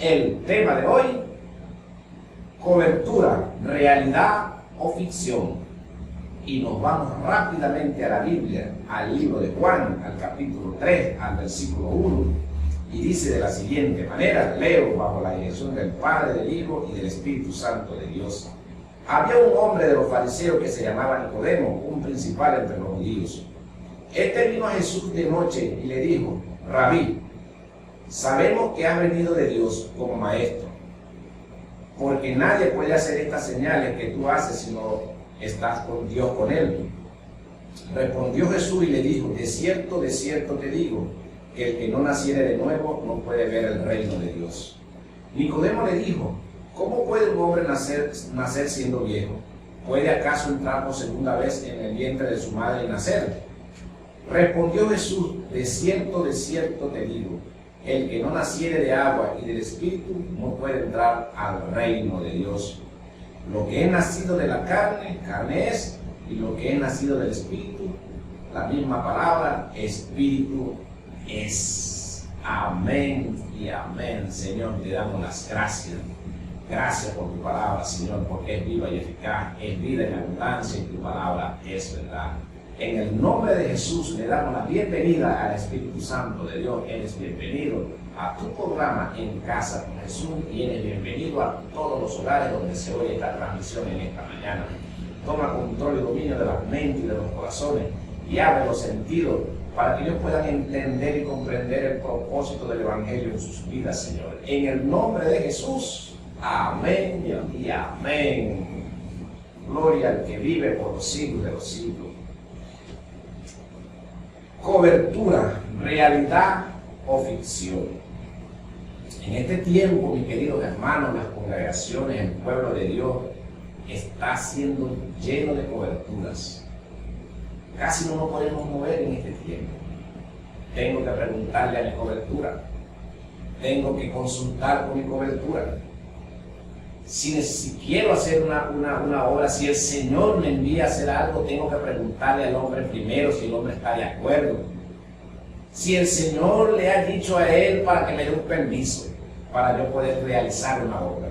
el tema de hoy: cobertura, realidad o ficción. Y nos vamos rápidamente a la Biblia, al libro de Juan, al capítulo 3, al versículo 1, y dice de la siguiente manera, leo bajo la dirección del Padre, del Hijo y del Espíritu Santo de Dios. Había un hombre de los fariseos que se llamaba Nicodemo, un principal entre los judíos. Este vino a Jesús de noche y le dijo: Rabí, sabemos que has venido de Dios como maestro, porque nadie puede hacer estas señales que tú haces si no estás con Dios con él. Respondió Jesús y le dijo: de cierto te digo, que el que no naciere de nuevo no puede ver el reino de Dios. Nicodemo le dijo: ¿cómo puede un hombre nacer siendo viejo? ¿Puede acaso entrar por segunda vez en el vientre de su madre y nacer? Respondió Jesús: de cierto te digo, el que no naciere de agua y del Espíritu no puede entrar al reino de Dios. Lo que es nacido de la carne, carne es, y lo que es nacido del Espíritu, la misma palabra, Espíritu es. Amén y amén. Señor, te damos las gracias. Gracias por tu palabra, Señor, porque es viva y eficaz, es vida en abundancia y tu palabra es verdad. En el nombre de Jesús le damos la bienvenida al Espíritu Santo de Dios. Eres bienvenido a tu programa En Casa con Jesús y eres bienvenido a todos los hogares donde se oye esta transmisión en esta mañana. Toma control y dominio de las mentes y de los corazones y abre los sentidos para que ellos puedan entender y comprender el propósito del Evangelio en sus vidas, Señor. En el nombre de Jesús, amén y amén. Gloria al que vive por los siglos de los siglos. Cobertura, realidad o ficción. En este tiempo, mis queridos hermanos, las congregaciones, el pueblo de Dios está siendo lleno de coberturas. Casi no nos podemos mover en este tiempo. Tengo que preguntarle a mi cobertura. Tengo que consultar con mi cobertura. Si quiero hacer una obra, si el Señor me envía a hacer algo, tengo que preguntarle al hombre primero si el hombre está de acuerdo. Si el Señor le ha dicho a él para que me dé un permiso para yo poder realizar una obra.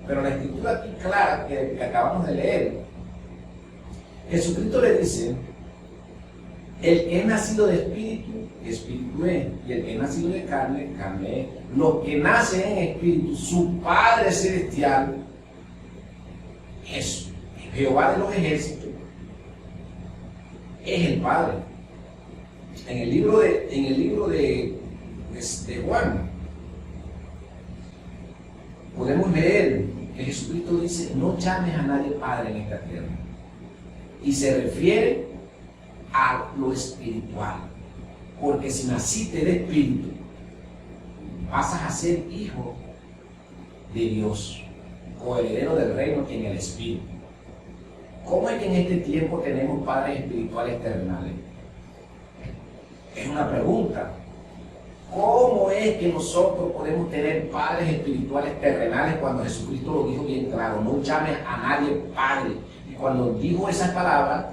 Pero la escritura aquí clara que acabamos de leer, Jesucristo le dice: el que es nacido de espíritu, espíritu es, y el que es nacido de carne, carne es. Los que nacen en espíritu, su Padre celestial es Jehová de los ejércitos, es el Padre. En el libro de Juan podemos leer que Jesucristo dice: no llames a nadie Padre en esta tierra, y se refiere a lo espiritual, porque si naciste de espíritu pasas a ser hijo de Dios, coheredero del reino en el espíritu. ¿Cómo es que en este tiempo tenemos padres espirituales terrenales? Es una pregunta. ¿Cómo es que nosotros podemos tener padres espirituales terrenales cuando Jesucristo lo dijo bien claro? No llames a nadie padre. Y cuando dijo esas palabras,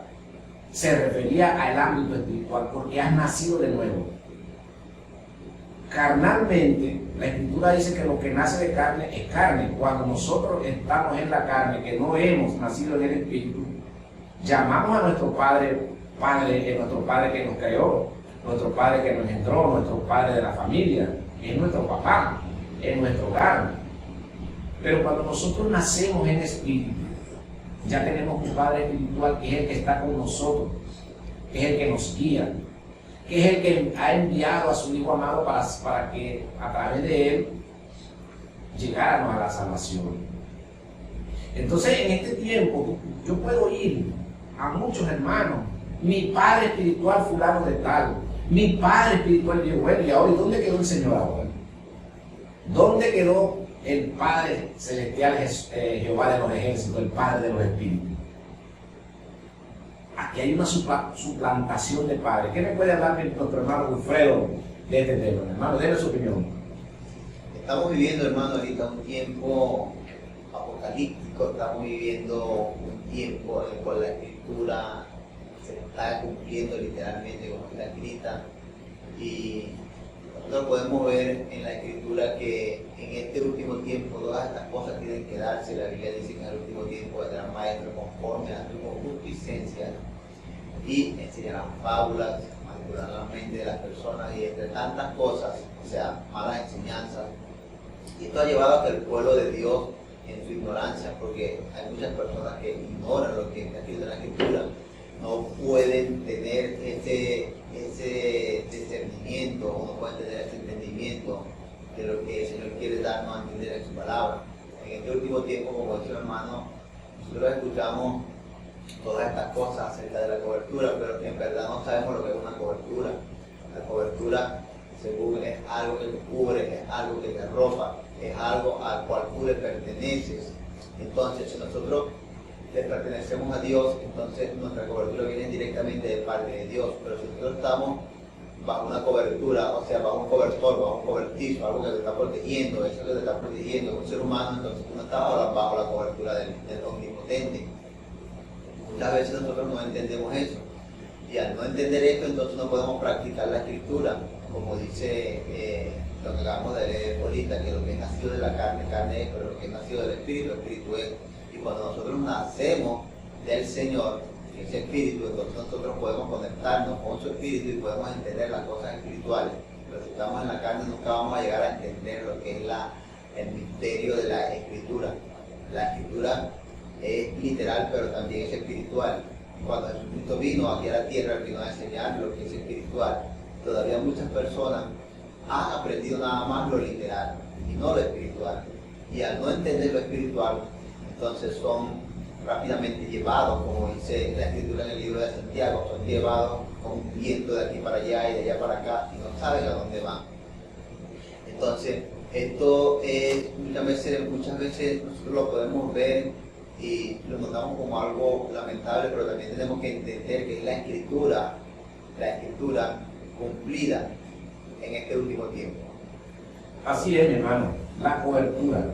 se refería al ámbito espiritual, porque has nacido de nuevo. Carnalmente, la Escritura dice que lo que nace de carne es carne. Cuando nosotros estamos en la carne, que no hemos nacido en el Espíritu, llamamos a nuestro Padre, Padre, es nuestro Padre que nos creó, nuestro Padre que nos engendró, nuestro Padre de la familia, es nuestro papá, es nuestro hogar. Pero cuando nosotros nacemos en Espíritu, ya tenemos un Padre espiritual que es el que está con nosotros, que es el que nos guía, que es el que ha enviado a su Hijo amado para que a través de él llegáramos a la salvación. Entonces, en este tiempo, yo puedo ir a muchos hermanos: mi padre espiritual fulano de tal, mi padre espiritual de bueno, y ahora, ¿y dónde quedó el Señor ahora? ¿Dónde quedó el Padre celestial, Jehová de los ejércitos, el Padre de los espíritus? Aquí hay una suplantación de padre. ¿Qué me puede hablar nuestro hermano Wilfredo de este tema? Hermano, déme su opinión. Estamos viviendo, hermano, ahorita un tiempo apocalíptico. Estamos viviendo un tiempo en el cual la Escritura se está cumpliendo literalmente como está escrita. Y nosotros podemos ver en la Escritura que en este último tiempo todas estas cosas tienen que darse. La Biblia dice que en el último tiempo vendrán maestros conforme a su concupiscencia y enseñarán fábulas, manipularán la mente de las personas y entre tantas cosas, o sea, malas enseñanzas. Y esto ha llevado a que el pueblo de Dios, en su ignorancia, porque hay muchas personas que ignoran lo que está escrito en la Escritura, no pueden tener ese discernimiento, o no pueden tener ese entendimiento de lo que el Señor quiere darnos a entender en su palabra. En este último tiempo, como dice el hermano, nosotros escuchamos todas estas cosas acerca de la cobertura, pero en verdad no sabemos lo que es una cobertura. La cobertura, según es algo que te cubre, es algo que te arropa, es algo al cual tú le perteneces. Entonces, si nosotros le pertenecemos a Dios, entonces nuestra cobertura viene directamente de parte de Dios. Pero si nosotros estamos bajo una cobertura, o sea, bajo un cobertor, bajo un cobertizo, algo que te está protegiendo, eso que te está protegiendo, un ser humano, entonces tú no estás bajo la cobertura del Omnipotente. Muchas veces nosotros no entendemos eso. Y al no entender esto, entonces no podemos practicar la Escritura. Como dice lo que acabamos de leer ahorita, que lo que es nacido de la carne, carne es, pero lo que es nacido del Espíritu, Espíritu es. Y cuando nosotros nacemos del Señor, ese Espíritu, entonces nosotros podemos conectarnos con su Espíritu y podemos entender las cosas espirituales. Pero si estamos en la carne, nunca vamos a llegar a entender lo que es el misterio de la Escritura. La Escritura es literal, pero también es espiritual. Cuando Jesucristo vino aquí a la tierra, vino a enseñar lo que es espiritual. Todavía muchas personas han aprendido nada más lo literal y no lo espiritual. Y al no entender lo espiritual, entonces son rápidamente llevados, como dice la Escritura en el libro de Santiago, son llevados con un viento de aquí para allá y de allá para acá y no saben a dónde van. Entonces, esto es muchas veces nosotros lo podemos ver y lo notamos como algo lamentable, pero también tenemos que entender que es la Escritura cumplida en este último tiempo. Así es, mi hermano, la cobertura.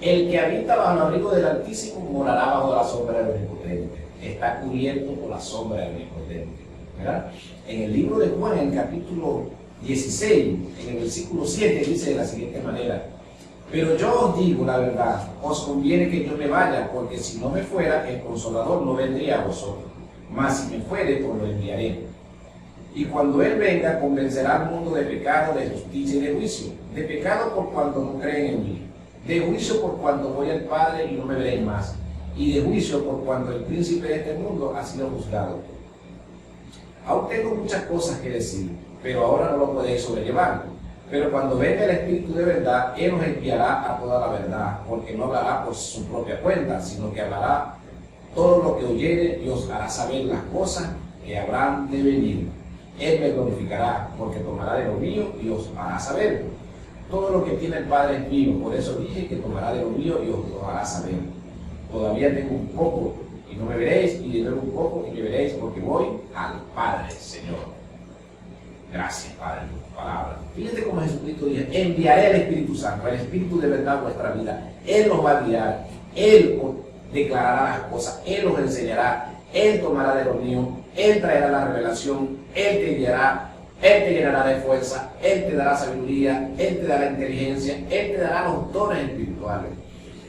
El que habita bajo el abrigo del Altísimo morará bajo la sombra del Omnipotente. Está cubierto por la sombra del Omnipotente. ¿Verdad? En el libro de Juan, en el capítulo 16, en el versículo 7, dice de la siguiente manera: pero yo os digo la verdad, os conviene que yo me vaya, porque si no me fuera, el Consolador no vendría a vosotros, mas si me fuere, os lo enviaré. Y cuando Él venga, convencerá al mundo de pecado, de justicia y de juicio. De pecado por cuanto no creen en mí, de juicio por cuanto voy al Padre y no me veréis más, y de juicio por cuanto el príncipe de este mundo ha sido juzgado. Aún tengo muchas cosas que decir, pero ahora no lo podéis sobrellevar. Pero cuando venga el Espíritu de verdad, Él os enviará a toda la verdad, porque no hablará por su propia cuenta, sino que hablará todo lo que oyere y os hará saber las cosas que habrán de venir. Él me glorificará, porque tomará de lo mío y os hará saber. Todo lo que tiene el Padre es mío, por eso dije que tomará de lo mío y os lo hará saber. Todavía tengo un poco y no me veréis, y de nuevo un poco y me veréis, porque voy al Padre, Señor. Gracias, Padre, por tu palabra. Fíjate cómo Jesucristo dice: enviaré el Espíritu Santo, el Espíritu de verdad a vuestra vida. Él nos va a guiar, Él os declarará las cosas, Él os enseñará, Él tomará de lo mío, Él traerá la revelación, Él te guiará, Él te llenará de fuerza, Él te dará sabiduría, Él te dará inteligencia, Él te dará los dones espirituales.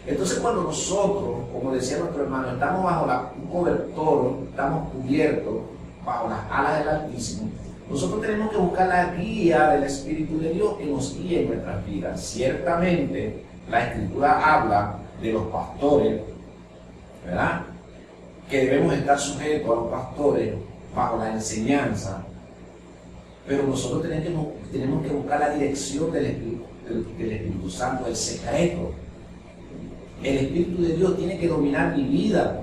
Entonces, cuando nosotros, como decía nuestro hermano, estamos bajo un cobertor, estamos cubiertos bajo las alas del Altísimo, nosotros tenemos que buscar la guía del Espíritu de Dios que nos guíe en nuestras vidas. Ciertamente, la Escritura habla de los pastores, ¿verdad?, que debemos estar sujetos a los pastores bajo la enseñanza, pero nosotros tenemos que buscar la dirección del Espíritu Santo, el secreto. El Espíritu de Dios tiene que dominar mi vida.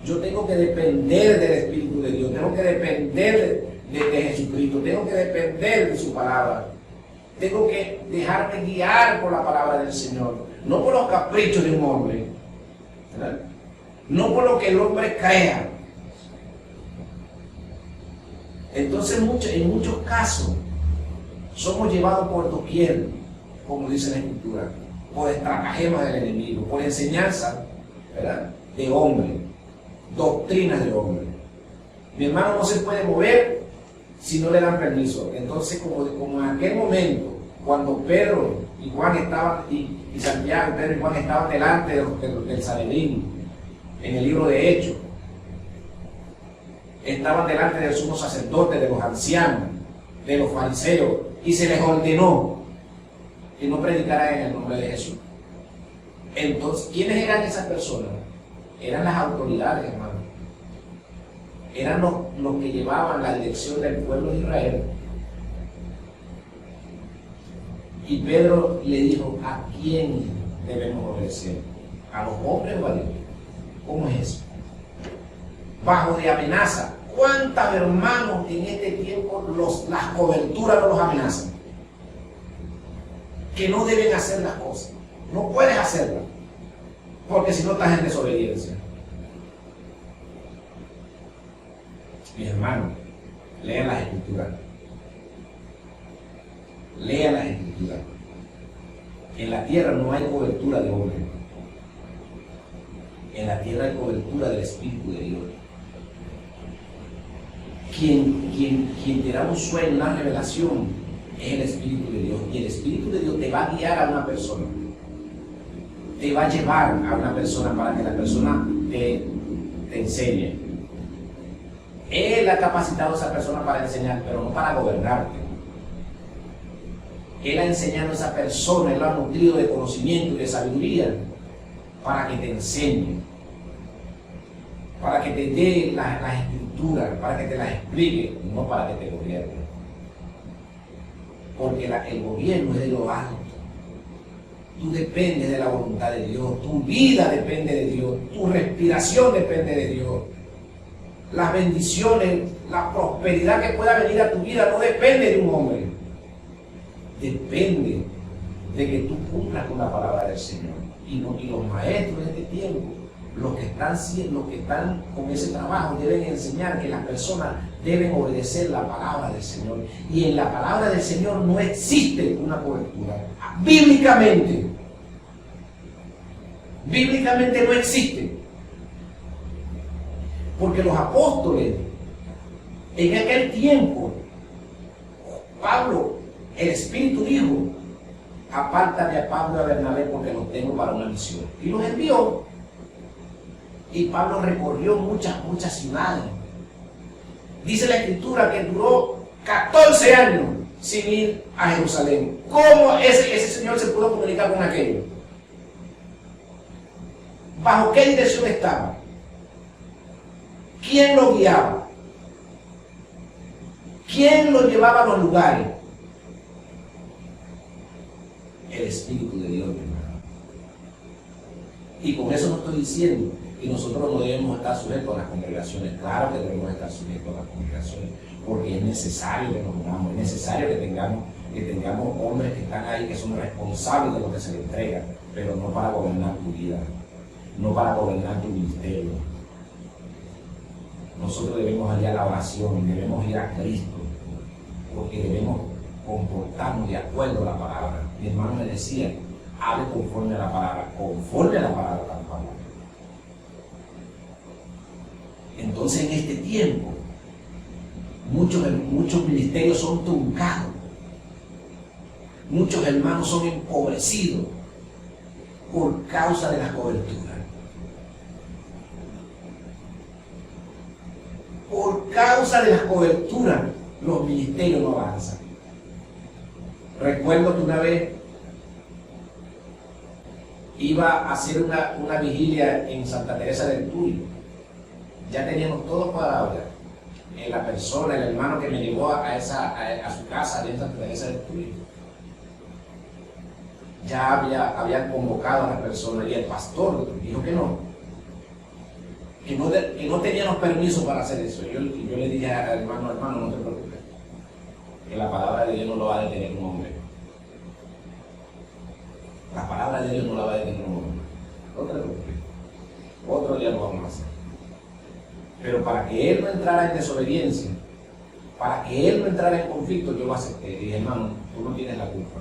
Yo tengo que depender del Espíritu de Dios, tengo que depender de Jesucristo, tengo que depender de su palabra, tengo que dejarme guiar por la palabra del Señor, no por los caprichos de un hombre, ¿verdad?, no por lo que el hombre crea. Entonces en muchos casos somos llevados por doquier, como dice la Escritura, por estratagemas del enemigo, por enseñanza, ¿verdad?, de hombre, doctrinas de hombre. Mi hermano no se puede mover si no le dan permiso. Entonces, como en aquel momento, cuando Pedro y Juan estaban, y Santiago, Pedro y Juan estaban delante del Sanedrín, en el libro de Hechos, estaban delante del sumo sacerdote, de los ancianos, de los fariseos, y se les ordenó que no predicaran en el nombre de Jesús. Entonces, ¿quiénes eran esas personas? Eran las autoridades, hermano. Eran los que llevaban la dirección del pueblo de Israel. Y Pedro le dijo, ¿a quién debemos obedecer? ¿A los hombres o a Dios? ¿Cómo es eso? Bajo de amenaza. ¿Cuántos hermanos en este tiempo las coberturas no los amenazan? Que no deben hacer las cosas. No puedes hacerlas, porque si no estás en desobediencia. Mis hermanos, lean las Escrituras. Lean las Escrituras. En la tierra no hay cobertura de hombre. En la tierra hay cobertura del Espíritu de Dios. Quien te da un sueño, una revelación, es el Espíritu de Dios. Y el Espíritu de Dios te va a guiar a una persona. Te va a llevar a una persona para que la persona te enseñe. Él ha capacitado a esa persona para enseñar, pero no para gobernarte. Él ha enseñado a esa persona, Él lo ha nutrido de conocimiento y de sabiduría para que te enseñe, para que te dé las escrituras, para que te las explique, no para que te gobierne. Porque el gobierno es de lo alto. Tú dependes de la voluntad de Dios, tu vida depende de Dios, tu respiración depende de Dios. Las bendiciones, la prosperidad que pueda venir a tu vida no depende de un hombre. Depende de que tú cumplas con la palabra del Señor. Y los maestros de este tiempo, los que están con ese trabajo, deben enseñar que las personas deben obedecer la palabra del Señor. Y en la palabra del Señor no existe una cobertura. Bíblicamente no existe. Porque los apóstoles, en aquel tiempo, Pablo, el Espíritu dijo, apártame a Pablo y a Bernabé porque los tengo para una misión. Y los envió. Y Pablo recorrió muchas ciudades. Dice la Escritura que duró 14 años sin ir a Jerusalén. ¿Cómo ese señor se pudo comunicar con aquello? ¿Bajo qué dirección estaba? ¿Quién lo guiaba? ¿Quién lo llevaba a los lugares? El Espíritu de Dios, hermano. Y con eso no estoy diciendo que nosotros no debemos estar sujetos a las congregaciones. Claro que debemos estar sujetos a las congregaciones, porque es necesario que nos unamos, es necesario que tengamos hombres que están ahí, que son responsables de lo que se les entrega, pero no para gobernar tu vida, no para gobernar tu ministerio. Nosotros debemos ir a la oración, debemos ir a Cristo, porque debemos comportarnos de acuerdo a la palabra. Mi hermano me decía, hable conforme a la palabra, conforme a la palabra. Entonces en este tiempo, muchos ministerios son truncados, muchos hermanos son empobrecidos por causa de la cobertura. Por causa de las coberturas, los ministerios no avanzan. Recuerdo que una vez iba a hacer una vigilia en Santa Teresa del Tuy. Ya teníamos todo cuadrado ya. La persona, el hermano que me llevó a su casa en Santa Teresa del Tuy, ya había convocado a la persona y el pastor dijo que no teníamos permiso para hacer eso. Yo le dije al hermano, no te preocupes, que la palabra de Dios no lo va a detener un hombre. La palabra de Dios no la va a detener un hombre. No te preocupes. Otro día lo vamos a hacer. Pero para que él no entrara en desobediencia, para que él no entrara en conflicto, yo lo acepté. Dije, hermano, tú no tienes la culpa.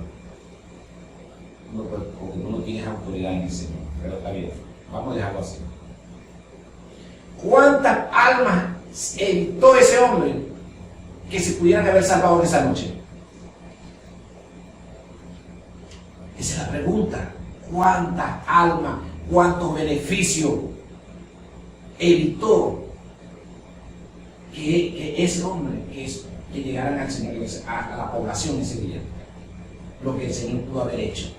Porque tú no tienes autoridad en el Señor. Pero está bien, vamos a dejarlo así. ¿Cuántas almas evitó ese hombre que se pudieran haber salvado en esa noche? Esa es la pregunta. ¿Cuántas almas, cuántos beneficios evitó que ese hombre, que llegaran al Señor, a la población ese día? Lo que el Señor pudo haber hecho.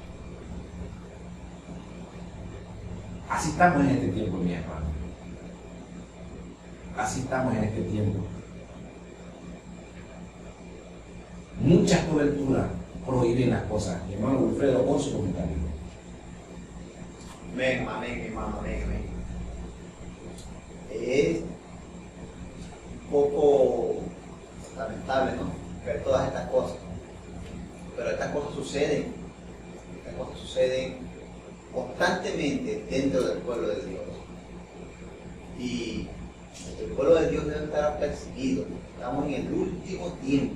Así estamos en este tiempo, mi hermano. Así estamos en este tiempo. Muchas coberturas prohíben las cosas. Mi hermano Wilfredo, con su comentario. Amén, amén, hermano, amén, amén. Es un poco lamentable, ¿no? Ver todas estas cosas. Pero estas cosas suceden constantemente dentro del pueblo de Dios. Y el pueblo de Dios debe estar perseguido. Estamos en el último tiempo.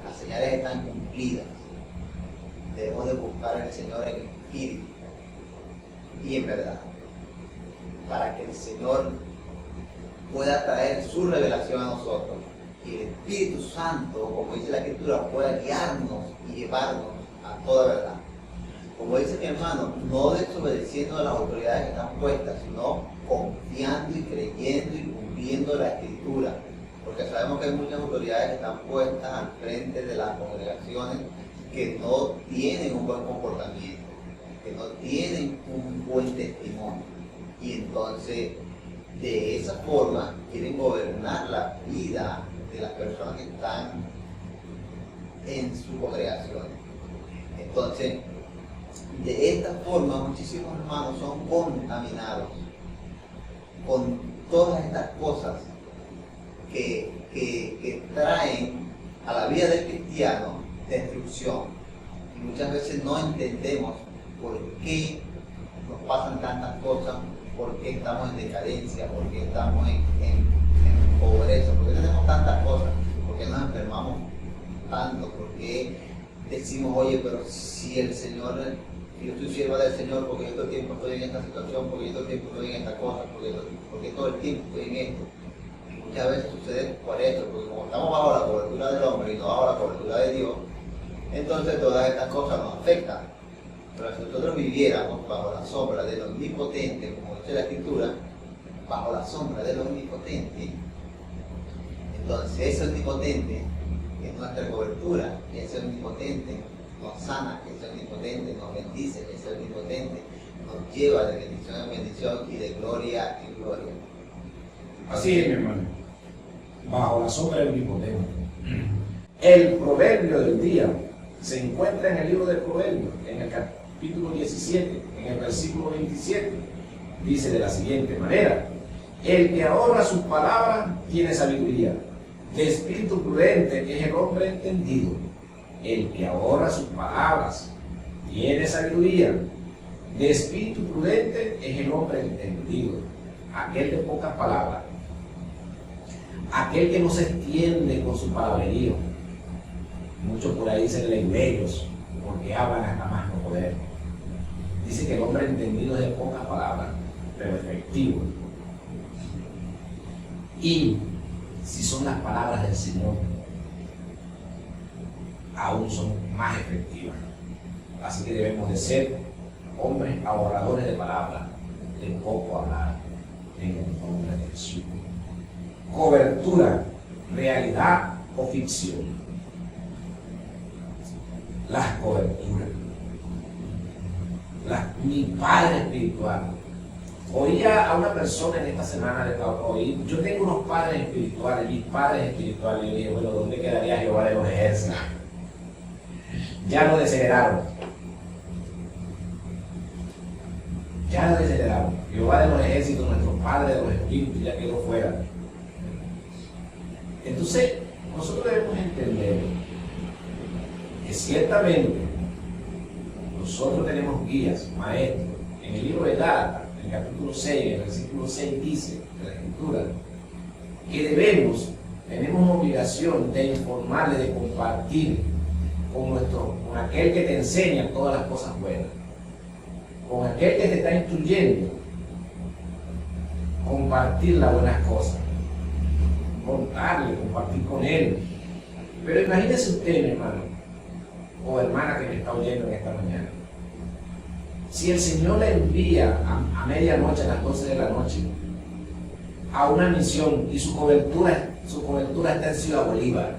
Las señales están cumplidas. Debemos de buscar al Señor en espíritu y en verdad, para que el Señor pueda traer su revelación a nosotros y el Espíritu Santo, como dice la Escritura, pueda guiarnos y llevarnos a toda verdad. Como dice mi hermano, no desobedeciendo a las autoridades que están puestas, sino confiando y creyendo y cumpliendo la Escritura, porque sabemos que hay muchas autoridades que están puestas al frente de las congregaciones que no tienen un buen comportamiento, que no tienen un buen testimonio, y entonces de esa forma quieren gobernar la vida de las personas que están en su congregación. Entonces, de esta forma muchísimos hermanos son contaminados con todas estas cosas que traen a la vida del cristiano destrucción, y muchas veces no entendemos por qué nos pasan tantas cosas, por qué estamos en decadencia, por qué estamos en pobreza, por qué tenemos tantas cosas, por qué nos enfermamos tanto, por qué decimos, oye, pero si el Señor, si yo soy sierva del Señor, porque yo todo el tiempo estoy en esta situación, porque yo todo el tiempo estoy en esta cosa, porque todo el tiempo estoy en esto. Y muchas veces sucede por esto, porque como estamos bajo la cobertura del hombre y no bajo la cobertura de Dios, entonces todas estas cosas nos afectan. Pero si nosotros viviéramos bajo la sombra del Omnipotente, como dice la Escritura, bajo la sombra del Omnipotente, entonces ese Omnipotente es nuestra cobertura, ese Omnipotente nos sana, ese Omnipotente nos bendice, ese Omnipotente nos lleva de bendición en bendición y de gloria en gloria. Así es, mi hermano. Bajo la sombra del Omnipotente. El proverbio del día se encuentra en el libro del Proverbio, en el capítulo 17, en el versículo 27. Dice de la siguiente manera: el que ahorra sus palabras tiene sabiduría. De espíritu prudente es el hombre entendido. El que ahorra sus palabras tiene sabiduría. De espíritu prudente es el hombre entendido. Aquel de pocas palabras. Aquel que no se extiende con su palabrerío. Muchos por ahí dicen legüeros, porque hablan hasta más no poder. Dice que el hombre entendido es de pocas palabras, pero efectivo. Y si son las palabras del Señor, aún son más efectivas. Así que debemos de ser hombres ahorradores de palabras, de poco hablar, en el nombre de Jesús. Cobertura, realidad o ficción. Las coberturas. Mi padre espiritual. Oía a una persona en esta semana, yo tengo unos padres espirituales, mis padres espirituales. Y yo dije, bueno, ¿dónde quedaría Jehová de los ejércitos? Ya lo desheredaron. Ya lo desheredaron. Jehová de los ejércitos, nuestro Padre de los espíritus, ya quedó fuera. Entonces, nosotros debemos entender que ciertamente nosotros tenemos guías, maestros. En el libro de Gálatas, en el capítulo 6, en el versículo 6 dice de la Escritura que tenemos obligación de informarle, de compartir con aquel que te enseña todas las cosas buenas, con aquel que te está instruyendo, compartir las buenas cosas. contarle, compartir con él. Pero imagínese usted, mi hermano, o hermana que me está oyendo en esta mañana. Si el Señor le envía a medianoche, a las 12 de la noche, a una misión y su cobertura está en Ciudad Bolívar,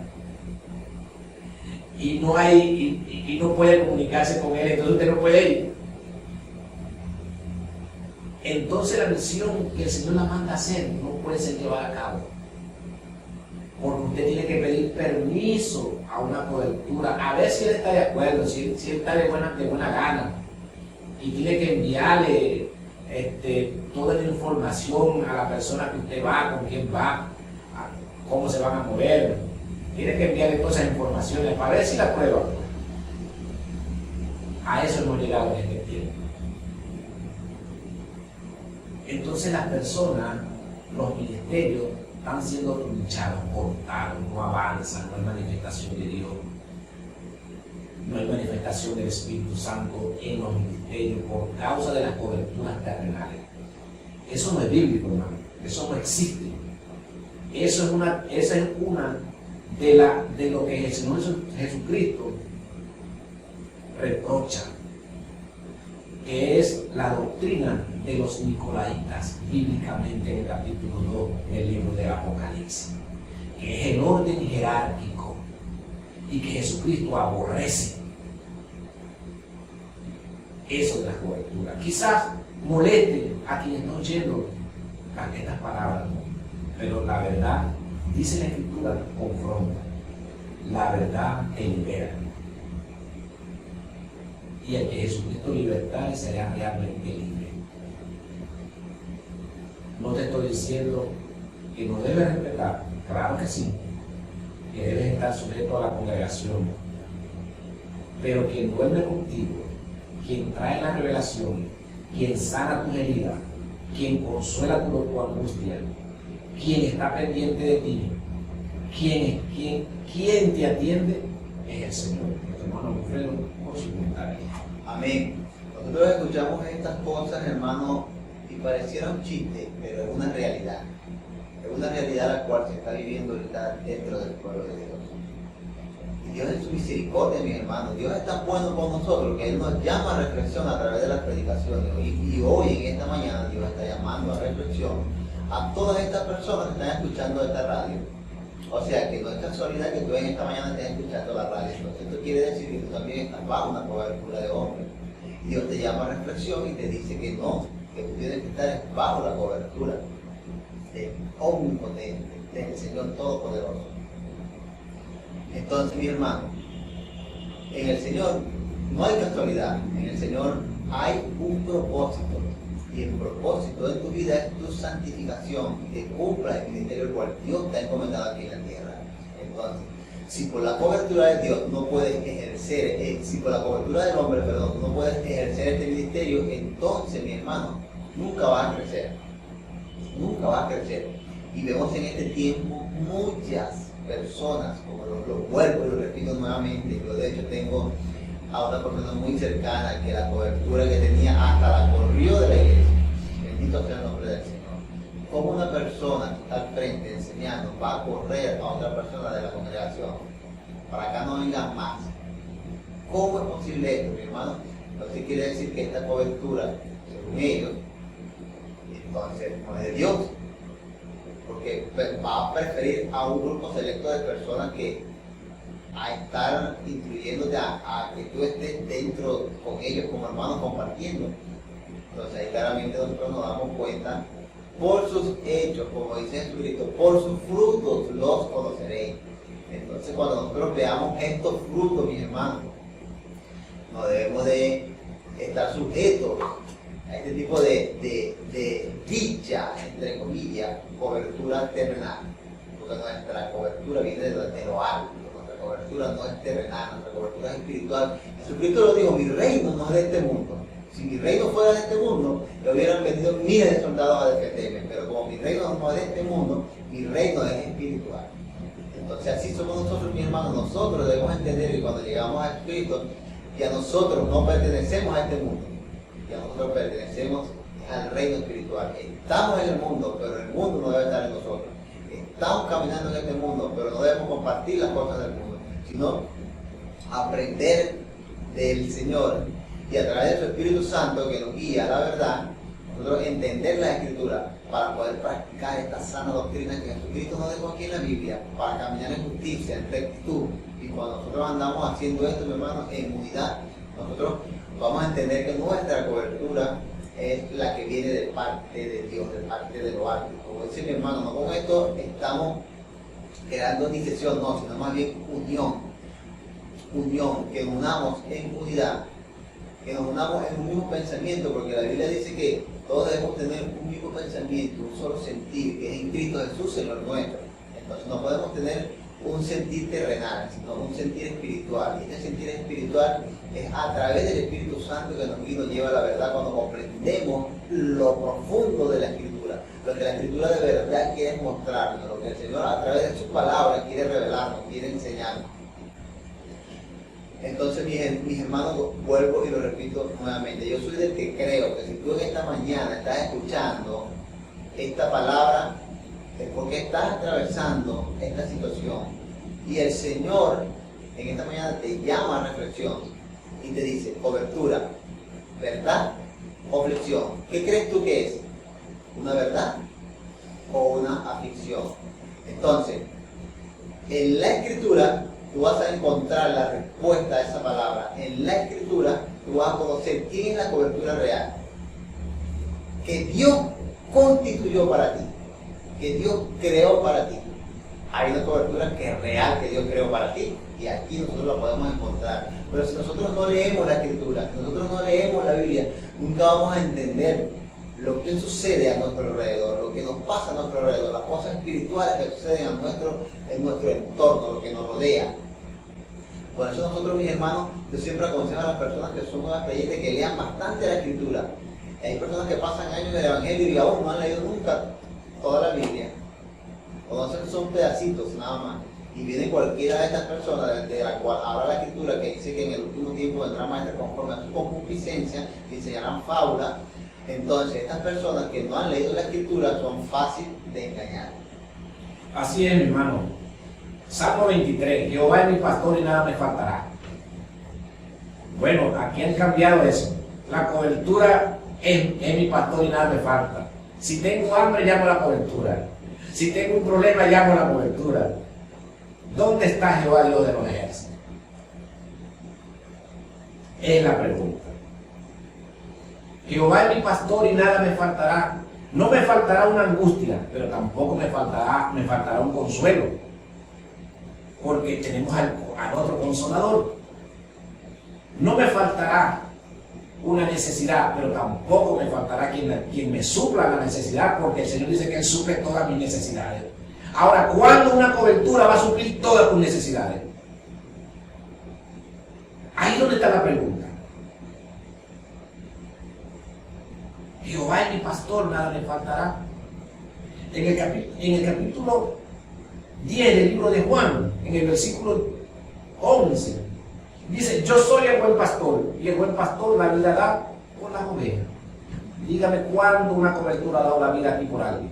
y no puede comunicarse con él, entonces usted no puede ir. Entonces la misión que el Señor la manda a hacer no puede ser llevada a cabo, porque usted tiene que pedir permiso a una cobertura, a ver si él está de acuerdo, si él está de buena gana, y tiene que enviarle toda la información a la persona que usted va, con quién va, cómo se van a mover. Tiene que enviarle todas esas informaciones para ver si la prueba. A eso hemos llegado en este tiempo. Entonces las personas, los ministerios, están siendo trinchados, cortados, no avanzan, no hay manifestación de Dios. No hay manifestación del Espíritu Santo en los ministerios por causa de las coberturas terrenales. Eso no es bíblico, hermano. Eso no existe. Esa es una de lo que el Señor Jesucristo reprocha, que es la doctrina de los nicolaitas, bíblicamente en el capítulo 2 del libro del Apocalipsis, que es el orden jerárquico y que Jesucristo aborrece. Eso de la cobertura. Quizás moleste a quien está oyendo estas palabras, pero la verdad, dice la Escritura, confronta. La verdad te libera. Y el que Jesucristo libertare será realmente libre. No te estoy diciendo que no debes respetar, claro que sí, que debes estar sujeto a la congregación, pero quien duerme contigo, quien trae la revelación, quien sana tus heridas, quien consuela tu angustia, quien está pendiente de ti, quien te atiende, es el Señor. Nuestro hermano Alfredo, con su comentario. Amén. Nosotros escuchamos estas cosas, hermano, y pareciera un chiste, pero es una realidad. Es una realidad la cual se está viviendo ahorita dentro del pueblo de Dios. Y Dios en su misericordia, mis hermanos, Dios es tan bueno con nosotros que Él nos llama a reflexión a través de las predicaciones. Y hoy, en esta mañana, Dios está llamando a reflexión a todas estas personas que están escuchando esta radio. O sea que no es casualidad que tú en esta mañana estés escuchando la radio. Entonces esto quiere decir que tú también estás bajo una cobertura de hombres. Dios te llama a reflexión y te dice que no, que tú tienes que estar bajo la cobertura del omnipotente, del Señor Todopoderoso. Entonces, mi hermano, en el Señor no hay casualidad, en el Señor hay un propósito. Y el propósito de tu vida es tu santificación, que cumpla el ministerio el cual Dios te ha encomendado aquí en la tierra. Entonces, si por la cobertura de Dios no puedes ejercer, si por la cobertura del hombre, perdón, no puedes ejercer este ministerio, entonces, mi hermano, nunca vas a crecer. Nunca vas a crecer. Y vemos en este tiempo muchas personas, como lo vuelvo y lo repito nuevamente, yo de hecho tengo a una persona muy cercana que la cobertura que tenía hasta la corrió de la iglesia. Bendito sea el nombre del Señor. ¿Cómo una persona que está al frente enseñando va a correr a otra persona de la congregación? Para acá no vengan más. ¿Cómo es posible esto, mi hermano? Entonces quiere decir que esta cobertura, según ellos, entonces no es de Dios. Porque va a preferir a un grupo selecto de personas que a estar incluyéndote a que tú estés dentro con ellos como hermanos compartiendo. Entonces ahí claramente nosotros nos damos cuenta por sus hechos, como dice Jesucristo, por sus frutos los conoceréis. Entonces cuando nosotros veamos estos frutos, mis hermanos, no debemos de estar sujetos a este tipo de dicha, entre comillas, cobertura terrenal, porque nuestra cobertura viene de lo alto. Cobertura no es terrenal, nuestra cobertura es espiritual. Jesucristo lo dijo, mi reino no es de este mundo. Si mi reino fuera de este mundo, le hubieran venido miles de soldados a defenderme, pero como mi reino no es de este mundo, mi reino es espiritual. Entonces así somos nosotros, mis hermanos. Nosotros debemos entender que cuando llegamos a Cristo, ya nosotros no pertenecemos a este mundo, ya nosotros pertenecemos al reino espiritual. Estamos en el mundo, pero el mundo no debe estar en nosotros. estamos caminando en este mundo, pero no debemos compartir las cosas del mundo, sino aprender del Señor y a través de su Espíritu Santo que nos guía a la verdad, nosotros entender la Escritura para poder practicar esta sana doctrina que Jesucristo nos dejó aquí en la Biblia, para caminar en justicia, en rectitud. Y cuando nosotros andamos haciendo esto, mi hermano, en unidad, nosotros vamos a entender que nuestra cobertura es la que viene de parte de Dios, de parte de lo alto. Como dice mi hermano, no con esto estamos creando disección, no, sino más bien unión, que nos unamos en unidad, que nos unamos en un mismo pensamiento, porque la Biblia dice que todos debemos tener un mismo pensamiento, un solo sentir, que es en Cristo Jesús, Señor nuestro. Entonces no podemos tener un sentir terrenal, sino un sentir espiritual. Y este sentir espiritual es a través del Espíritu Santo que nos lleva a la verdad cuando comprendemos lo profundo de la Escritura, lo que la Escritura de verdad quiere mostrarnos, lo que el Señor a través de sus palabras quiere revelarnos, quiere enseñarnos. Entonces, mis hermanos, vuelvo y lo repito nuevamente. Yo soy del que creo que si tú en esta mañana estás escuchando esta palabra, es porque estás atravesando esta situación. Y el Señor en esta mañana te llama a reflexión y te dice, cobertura, verdad o aflicción. ¿Qué crees tú que es? ¿Una verdad o una aflicción? Entonces, en la Escritura tú vas a encontrar la respuesta a esa palabra. En la Escritura tú vas a conocer quién es la cobertura real que Dios constituyó para ti, que Dios creó para ti. Hay una cobertura que es real, que Dios creó para ti, y aquí nosotros la podemos encontrar. Pero si nosotros no leemos la Escritura, si nosotros no leemos la Biblia, nunca vamos a entender lo que sucede a nuestro alrededor, lo que nos pasa a nuestro alrededor, las cosas espirituales que suceden en nuestro entorno, lo que nos rodea. Por eso nosotros, mis hermanos, yo siempre aconsejo a las personas que son nuevas creyentes que lean bastante la Escritura. Hay personas que pasan años en el Evangelio y aún no han leído nunca toda la Biblia. Conocen son pedacitos nada más. Y viene cualquiera de estas personas de la cual habla la Escritura que dice que en el último tiempo vendrá maestra conforme a su concupiscencia y enseñarán fábulas. Entonces, estas personas que no han leído la Escritura son fáciles de engañar. Así es, mi hermano. Salmo 23, Jehová es mi pastor y nada me faltará. Bueno, aquí han cambiado eso. La cobertura es mi pastor y nada me falta. Si tengo hambre, llamo a la cobertura. Si tengo un problema, llamo a la cobertura. ¿Dónde está Jehová Dios de los ejércitos? Es la pregunta. Jehová es mi pastor y nada me faltará. No me faltará una angustia, pero tampoco me faltará un consuelo. Porque tenemos al otro consolador. No me faltará una necesidad, pero tampoco me faltará quien me supla la necesidad, porque el Señor dice que Él suple todas mis necesidades. Ahora, ¿cuándo una cobertura va a suplir todas tus necesidades? Ahí es donde está la pregunta. Jehová es mi pastor, nada me faltará. En el capítulo 10 del libro de Juan, en el versículo 11, dice, yo soy el buen pastor, y el buen pastor la vida da por las ovejas. Dígame cuándo una cobertura ha dado la vida aquí por alguien.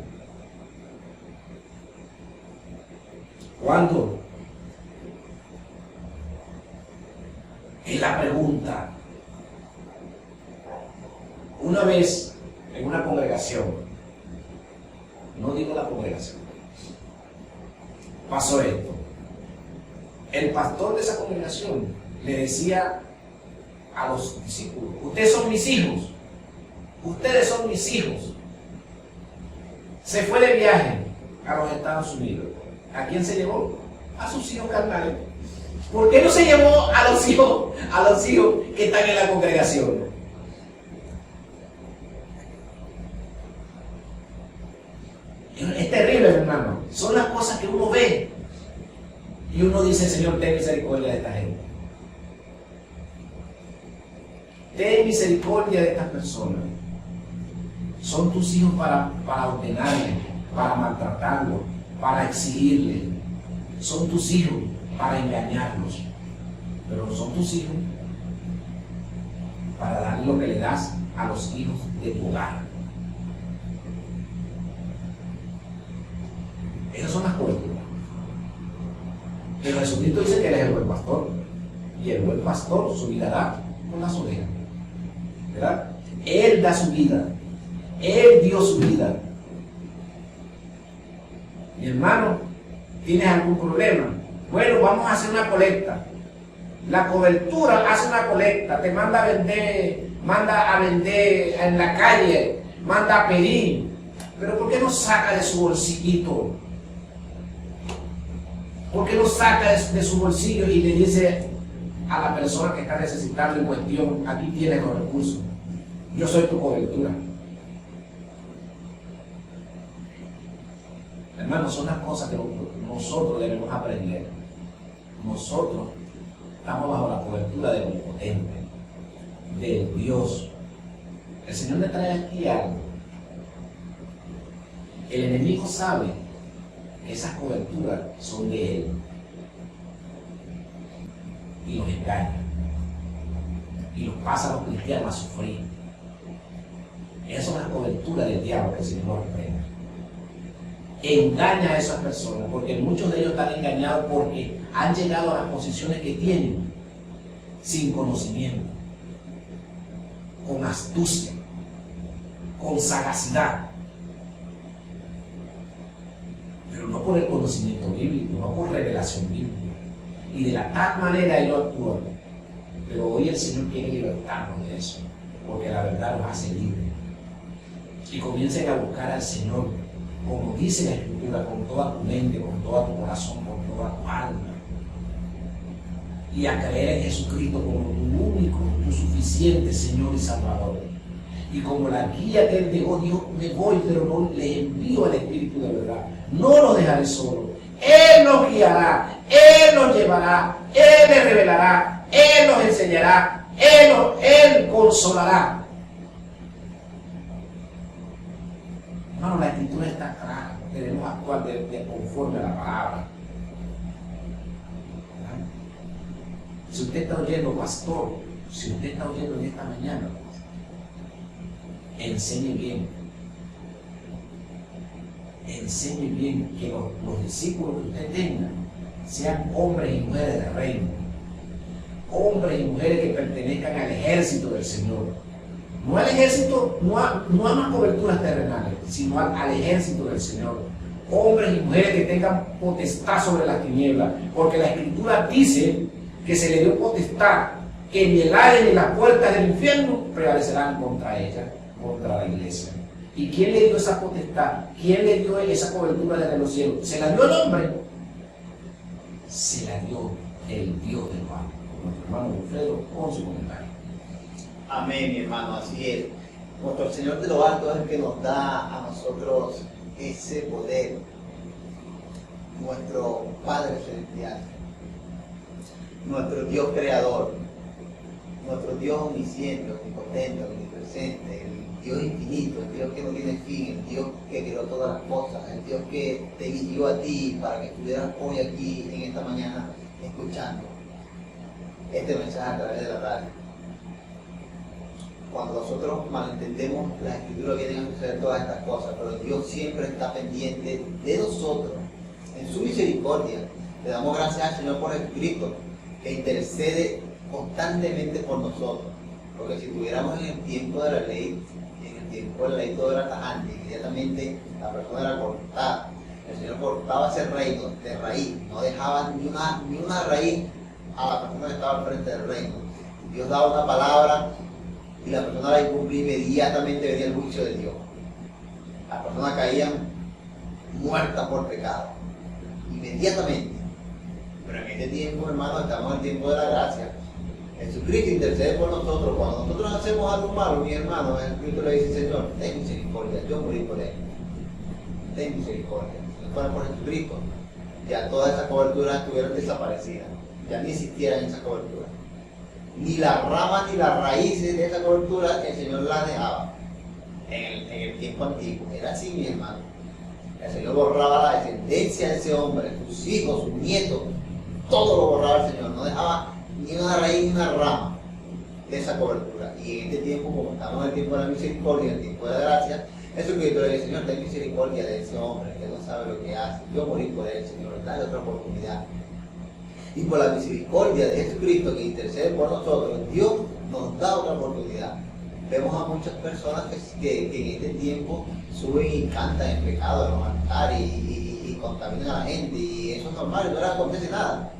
¿Cuándo? Es la pregunta. Una vez en una congregación, no digo la congregación, pasó esto. El pastor de esa congregación le decía a los discípulos, ustedes son mis hijos, ustedes son mis hijos. Se fue de viaje a los Estados Unidos. ¿A quién se llevó? A sus hijos carnales. ¿Por qué no se llevó a los hijos que están en la congregación? Es terrible, hermano. Son las cosas que uno ve y uno dice, Señor, ten misericordia de esta gente. Ten misericordia de estas personas. Son tus hijos para ordenarles, para maltratarlos, para exigirles. Son tus hijos para engañarlos. Pero no son tus hijos para dar lo que le das a los hijos de tu hogar. Esas son las coberturas. Pero Jesucristo dice que Él es el buen pastor. Y el buen pastor su vida da con las ovejas. ¿Verdad? Él da su vida. Él dio su vida. Mi hermano, ¿tienes algún problema? Bueno, vamos a hacer una colecta. La cobertura hace una colecta, te manda a vender en la calle, manda a pedir. Pero ¿por qué no saca de su bolsillito? ¿Por qué no saca de su bolsillo y le dice a la persona que está necesitando en cuestión, aquí tienes los recursos, yo soy tu cobertura? Hermanos, son las cosas que nosotros debemos aprender. Nosotros estamos bajo la cobertura del Omnipotente, de Dios. El Señor le trae aquí algo. El enemigo sabe que esas coberturas son de Él y los engaña y los pasa a los cristianos a sufrir. Esas son las coberturas del diablo que el Señor nos reprenda. Engaña a esas personas, porque muchos de ellos están engañados porque han llegado a las posiciones que tienen sin conocimiento, con astucia, con sagacidad, pero no por el conocimiento bíblico, no por revelación bíblica. Y de la tal manera ellos actúan. Pero hoy el Señor quiere libertarnos de eso, porque la verdad nos hace libres. Y comiencen a buscar al Señor, como dice la Escritura, con toda tu mente, con todo tu corazón, con toda tu alma. Y a creer en Jesucristo como tu único, tu suficiente Señor y Salvador. Y como la guía que Él dejó, Dios, me voy, pero no les envío al Espíritu de verdad. No los dejaré solo. Él nos guiará, Él nos llevará, Él les revelará, Él nos enseñará, Él consolará. Hermano, la Escritura está clara. Debemos actuar conforme a la palabra. Si usted está oyendo, pastor, si usted está oyendo en esta mañana, enseñe bien. Enseñe bien que los discípulos que usted tenga sean hombres y mujeres del reino. Hombres y mujeres que pertenezcan al ejército del Señor. No al ejército, no a más coberturas terrenales, sino al ejército del Señor. Hombres y mujeres que tengan potestad sobre las tinieblas. Porque la Escritura dice que se le dio potestad, que ni el aire ni las puertas del infierno prevalecerán contra ella, contra la iglesia. ¿Y quién le dio esa potestad? ¿Quién le dio esa cobertura desde los cielos? ¿Se la dio el hombre? Se la dio el Dios del Padre. Nuestro hermano Wilfredo con su comentario. Amén, mi hermano, así es. Nuestro Señor de lo alto es el que nos da a nosotros ese poder. Nuestro Padre Celestial. Nuestro Dios Creador. Nuestro Dios omnisciente, omnipotente, omnipresente. El Dios infinito, el Dios que no tiene fin, el Dios que creó todas las cosas, el Dios que te guió a ti para que estuvieras hoy aquí en esta mañana escuchando este mensaje a través de la radio. Cuando nosotros malentendemos, la Escritura viene a suceder todas estas cosas, pero Dios siempre está pendiente de nosotros, en su misericordia. Le damos gracias al Señor por Jesucristo, que intercede constantemente por nosotros. Porque si estuviéramos en el tiempo de la ley, en el tiempo de la ley todo era tajante, inmediatamente la persona era cortada. El Señor cortaba ese reino de raíz, no dejaba ni una raíz a la persona que estaba al frente del reino. Dios daba una palabra y la persona la incumplía, inmediatamente venía el juicio de Dios. Las personas caían muertas por pecado, inmediatamente. Pero en este tiempo, hermano, estamos en el tiempo de la gracia. Jesucristo intercede por nosotros. Cuando nosotros hacemos algo malo, mi hermano, Jesucristo le dice: Señor, ten misericordia, yo morí por él. Ten misericordia. Si no fuera por Jesucristo, ya todas esas coberturas estuvieran desaparecidas. Ya ni existieran esas coberturas. Ni las ramas ni las raíces de esa cobertura el Señor las dejaba en el tiempo antiguo. Era así, mi hermano. El Señor borraba la descendencia de ese hombre, sus hijos, sus nietos, todo lo borraba el Señor. No dejaba ni una raíz ni una rama de esa cobertura. Y en este tiempo, como estamos en el tiempo de la misericordia, en el tiempo de la gracia, Jesucristo le dice, Señor, ten misericordia de ese hombre que no sabe lo que hace. Yo morí por él, Señor, dale otra oportunidad. Y por la misericordia de Jesucristo que intercede por nosotros, Dios nos da otra oportunidad. Vemos a muchas personas que en este tiempo suben y cantan en pecado a los altares y contaminan a la gente, y eso es normal, no les acontece nada.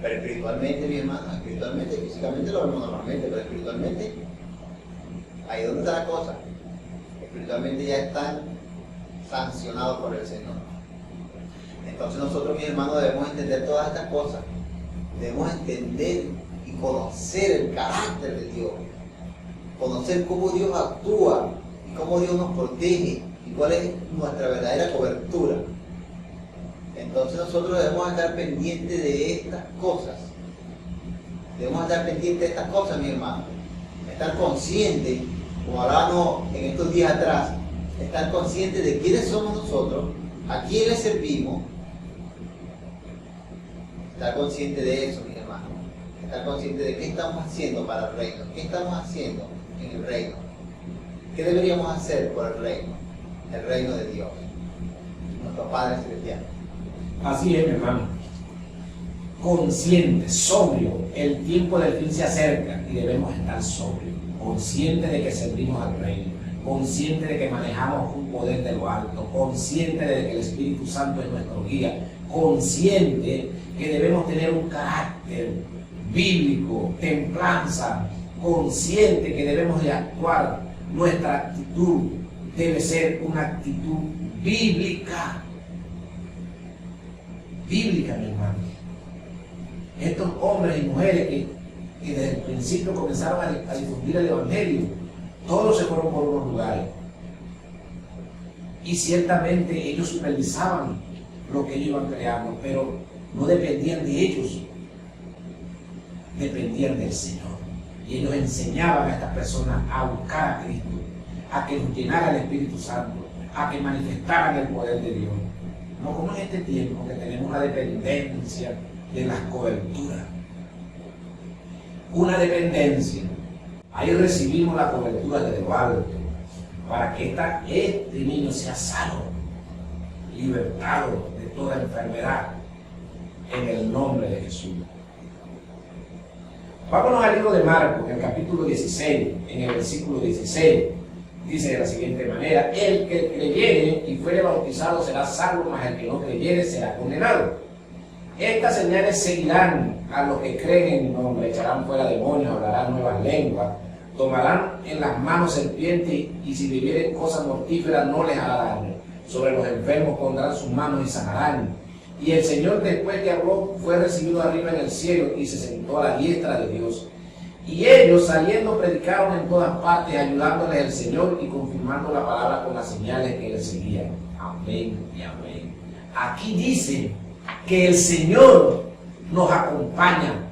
Pero espiritualmente, mi hermano, espiritualmente, físicamente lo vemos normalmente, pero espiritualmente, ahí es donde está la cosa. Espiritualmente ya están sancionados por el Señor. Entonces nosotros, mis hermanos, debemos entender todas estas cosas. Debemos entender y conocer el carácter de Dios. Conocer cómo Dios actúa y cómo Dios nos protege y cuál es nuestra verdadera cobertura. Entonces nosotros debemos estar pendientes de estas cosas. Debemos estar pendientes de estas cosas, mi hermano. Estar conscientes, como hablábamos en estos días atrás, estar conscientes de quiénes somos nosotros, a quién le servimos. Estar consciente de eso, mi hermano. Estar consciente de qué estamos haciendo para el reino. ¿Qué estamos haciendo en el reino? ¿Qué deberíamos hacer por el reino de Dios, nuestro Padre Celestial? Así es, mi hermano. Consciente, sobrio, el tiempo del fin se acerca y debemos estar sobrios. Conscientes de que servimos al reino, conscientes de que manejamos un poder de lo alto, conscientes de que el Espíritu Santo es nuestro guía, consciente que debemos tener un carácter bíblico, templanza, consciente que debemos de actuar, nuestra actitud debe ser una actitud bíblica. Bíblica, mi hermano. Estos hombres y mujeres que desde el principio comenzaron a difundir el Evangelio, todos se fueron por unos lugares. Y ciertamente ellos supervisaban lo que ellos iban creando, pero no dependían de ellos, dependían del Señor. Y ellos enseñaban a estas personas a buscar a Cristo, a que nos llenara el Espíritu Santo, a que manifestaran el poder de Dios. No como en este tiempo que tenemos una dependencia de las coberturas. Una dependencia. Ahí recibimos la cobertura desde lo alto para que este niño sea sano, libertado de toda enfermedad en el nombre de Jesús. Vámonos al libro de Marcos, en el capítulo 16, en el versículo 16. Dice de la siguiente manera: el que creyere y fuere bautizado será salvo, mas el que no creyere será condenado. Estas señales seguirán a los que creen en mi nombre: echarán fuera demonios, hablarán nuevas lenguas, tomarán en las manos serpientes, y si bebieren cosas mortíferas no les hará daño. Sobre los enfermos pondrán sus manos y sanarán. Y el Señor, después que habló, fue recibido arriba en el cielo y se sentó a la diestra de Dios. Y ellos, saliendo, predicaron en todas partes, ayudándoles el Señor y confirmando la palabra con las señales que les seguían. Amén y amén. Aquí dice que el Señor nos acompaña.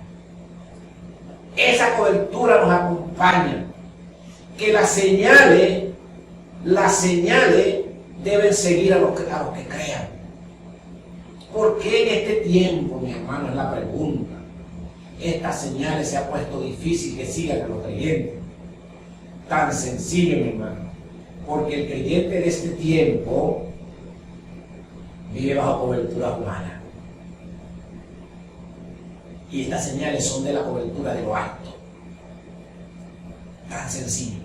Esa cobertura nos acompaña. Que las señales deben seguir a los que crean. ¿Por qué en este tiempo, mi hermano, es la pregunta? Estas señales se ha puesto difícil que sigan a los creyentes. Tan sencillo, mi hermano. Porque el creyente de este tiempo vive bajo cobertura humana. Y estas señales son de la cobertura de lo alto. Tan sencillo.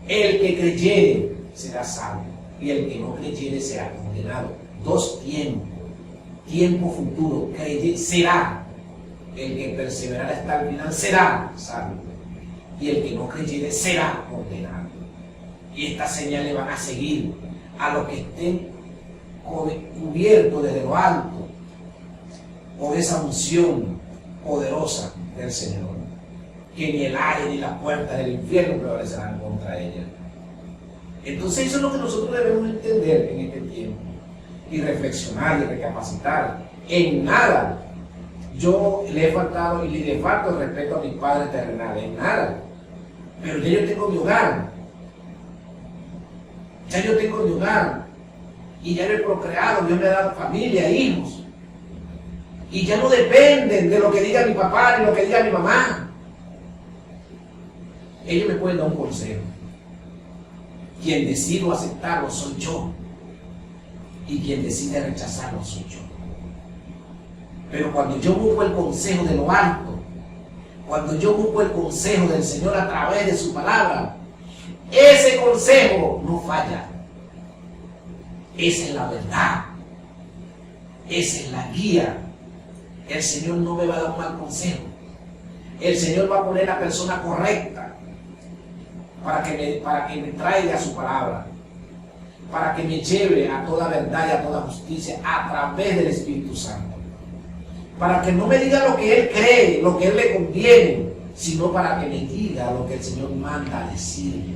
El que creyere será salvo, y el que no creyere será condenado. Dos tiempos. Tiempo futuro, será. El que perseverará hasta el final será salvo, y el que no creyere será condenado. Y estas señales van a seguir a los que estén cubiertos desde lo alto por esa unción poderosa del Señor, que ni el aire ni las puertas del infierno prevalecerán contra ella. Entonces eso es lo que nosotros debemos entender en este tiempo, y reflexionar y recapacitar. En nada yo le he faltado y le falto el respeto a mis padres terrenales, en nada. Pero ya yo tengo mi hogar, y ya yo he procreado, Dios me ha dado familia, hijos, y ya no dependen de lo que diga mi papá ni lo que diga mi mamá. Ellos me pueden dar un consejo, Quien decido aceptarlo soy yo. Y quien decide rechazarlo soy yo. Pero cuando yo busco el consejo de lo alto, cuando yo busco el consejo del Señor a través de su palabra, ese consejo no falla. Esa es la verdad. Esa es la guía. El Señor no me va a dar un mal consejo. El Señor va a poner la persona correcta para que me traiga su palabra, para que me lleve a toda verdad y a toda justicia a través del Espíritu Santo. Para que no me diga lo que Él cree, lo que Él le conviene, sino para que me diga lo que el Señor manda a decirme.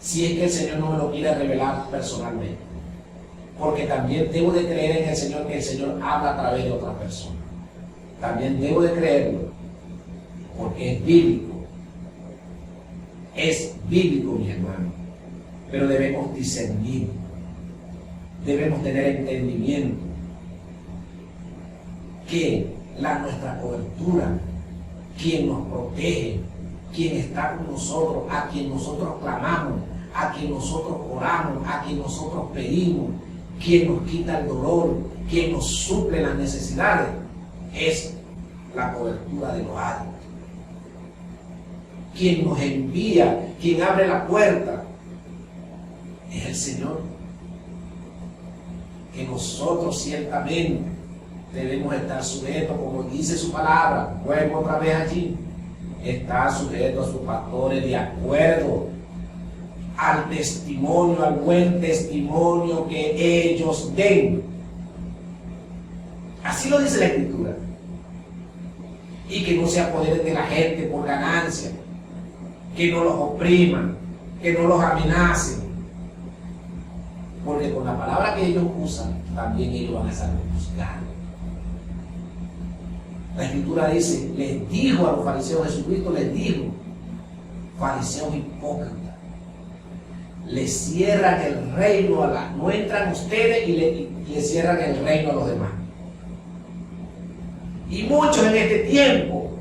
Si es que el Señor no me lo quiere revelar personalmente. Porque también debo de creer en el Señor, que el Señor habla a través de otra persona. También debo de creerlo, porque es bíblico. Es bíblico, mi hermano. Pero debemos discernir. Debemos tener entendimiento que nuestra cobertura, quien nos protege, quien está con nosotros, a quien nosotros clamamos, a quien nosotros oramos, a quien nosotros pedimos, quien nos quita el dolor, quien nos suple las necesidades, es la cobertura de lo alto. Quien nos envía, quien abre la puerta, es el Señor. Que nosotros ciertamente debemos estar sujetos, como dice su palabra, vuelvo otra vez allí, estar sujetos a sus pastores de acuerdo al testimonio, al buen testimonio que ellos den. Así lo dice la Escritura. Y que no se apoderen de la gente por ganancia, que no los opriman, que no los amenacen. Porque con la palabra que ellos usan, también ellos van a estar juzgados. La Escritura dice, les dijo a los fariseos, Jesucristo les dijo, fariseos hipócritas, les cierran el reino no entran ustedes y le cierran el reino a los demás. Y muchos en este tiempo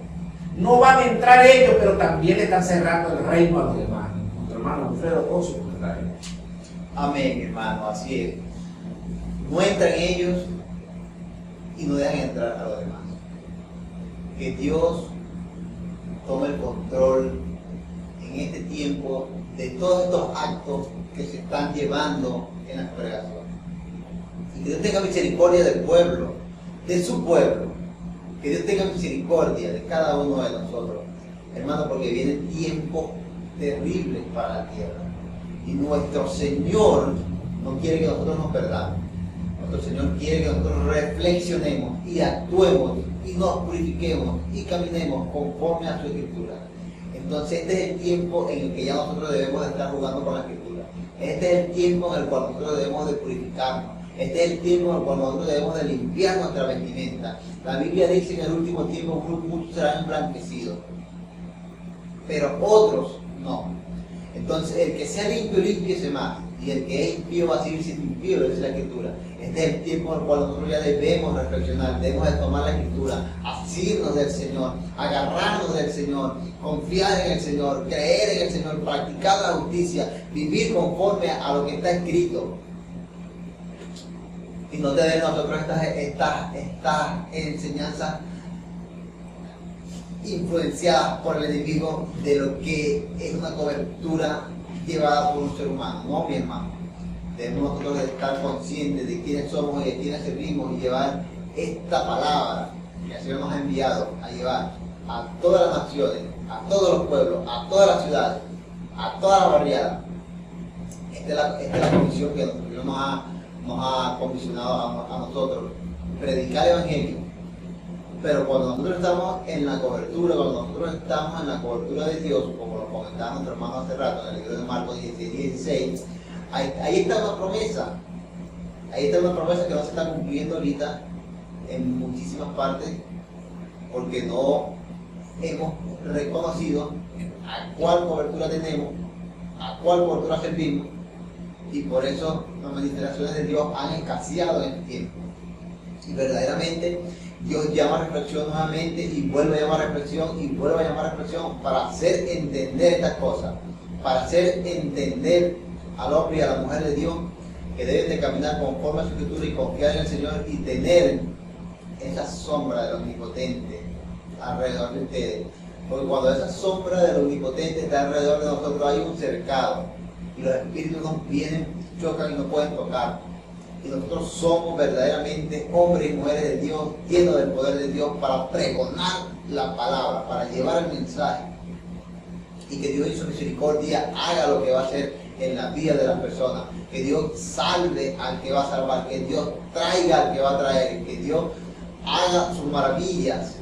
no van a entrar ellos, pero también le están cerrando el reino a los demás. Nuestro hermano Alfredo Oso, amén, hermano, así es. No entran ellos y no dejan entrar a los demás. Que Dios tome el control en este tiempo de todos estos actos que se están llevando en la congregación. Y que Dios tenga misericordia del pueblo, de su pueblo. Que Dios tenga misericordia de cada uno de nosotros, hermano, porque vienen tiempos terribles para la tierra. Y nuestro Señor no quiere que nosotros nos perdamos. Nuestro Señor quiere que nosotros reflexionemos y actuemos y nos purifiquemos y caminemos conforme a su Escritura. Entonces este es el tiempo en el que ya nosotros debemos de estar jugando con la Escritura. Este es el tiempo en el cual nosotros debemos de purificarnos. Este es el tiempo en el cual nosotros debemos de limpiar nuestra vestimenta. La Biblia dice que en el último tiempo muchos serán emblanquecidos, pero otros no. Entonces el que sea limpio, límpiese más. Y el que es impío va a seguir siendo impío, dice la Escritura. Este es el tiempo en el cual nosotros ya debemos reflexionar, debemos de tomar la Escritura, asirnos del Señor, agarrarnos del Señor, confiar en el Señor, creer en el Señor, practicar la justicia, vivir conforme a lo que está escrito. Y no tener nosotros estas enseñanzas influenciadas por el enemigo de lo que es una cobertura llevada por un ser humano. No, mi hermano. Debemos nosotros estar conscientes de quiénes somos y de quiénes servimos y llevar esta palabra que el Señor nos ha enviado a llevar a todas las naciones, a todos los pueblos, a todas las ciudades, a toda la barriada. Esta es la comisión que Dios nos ha comisionado a nosotros, predicar el Evangelio. Pero cuando nosotros estamos en la cobertura, cuando nosotros estamos en la cobertura de Dios, como lo comentaba nuestro hermano hace rato en el libro de Marcos 16, ahí está una promesa. Ahí está una promesa que no se está cumpliendo ahorita en muchísimas partes, porque no hemos reconocido a cuál cobertura tenemos, a cuál cobertura servimos, y por eso las manifestaciones de Dios han escaseado en el tiempo. Y verdaderamente Dios llama a reflexión nuevamente y vuelve a llamar a reflexión y vuelve a llamar a reflexión para hacer entender estas cosas, para hacer entender al hombre y a la mujer de Dios que deben de caminar conforme a su escritura y confiar en el Señor y tener esa sombra del Omnipotente alrededor de ustedes. Porque cuando esa sombra del Omnipotente está alrededor de nosotros hay un cercado y los espíritus nos vienen, chocan y no pueden tocar. Y nosotros somos verdaderamente hombres y mujeres de Dios, llenos del poder de Dios para pregonar la palabra, para llevar el mensaje. Y que Dios en su misericordia haga lo que va a hacer en la vida de las personas. Que Dios salve al que va a salvar, que Dios traiga al que va a traer, que Dios haga sus maravillas,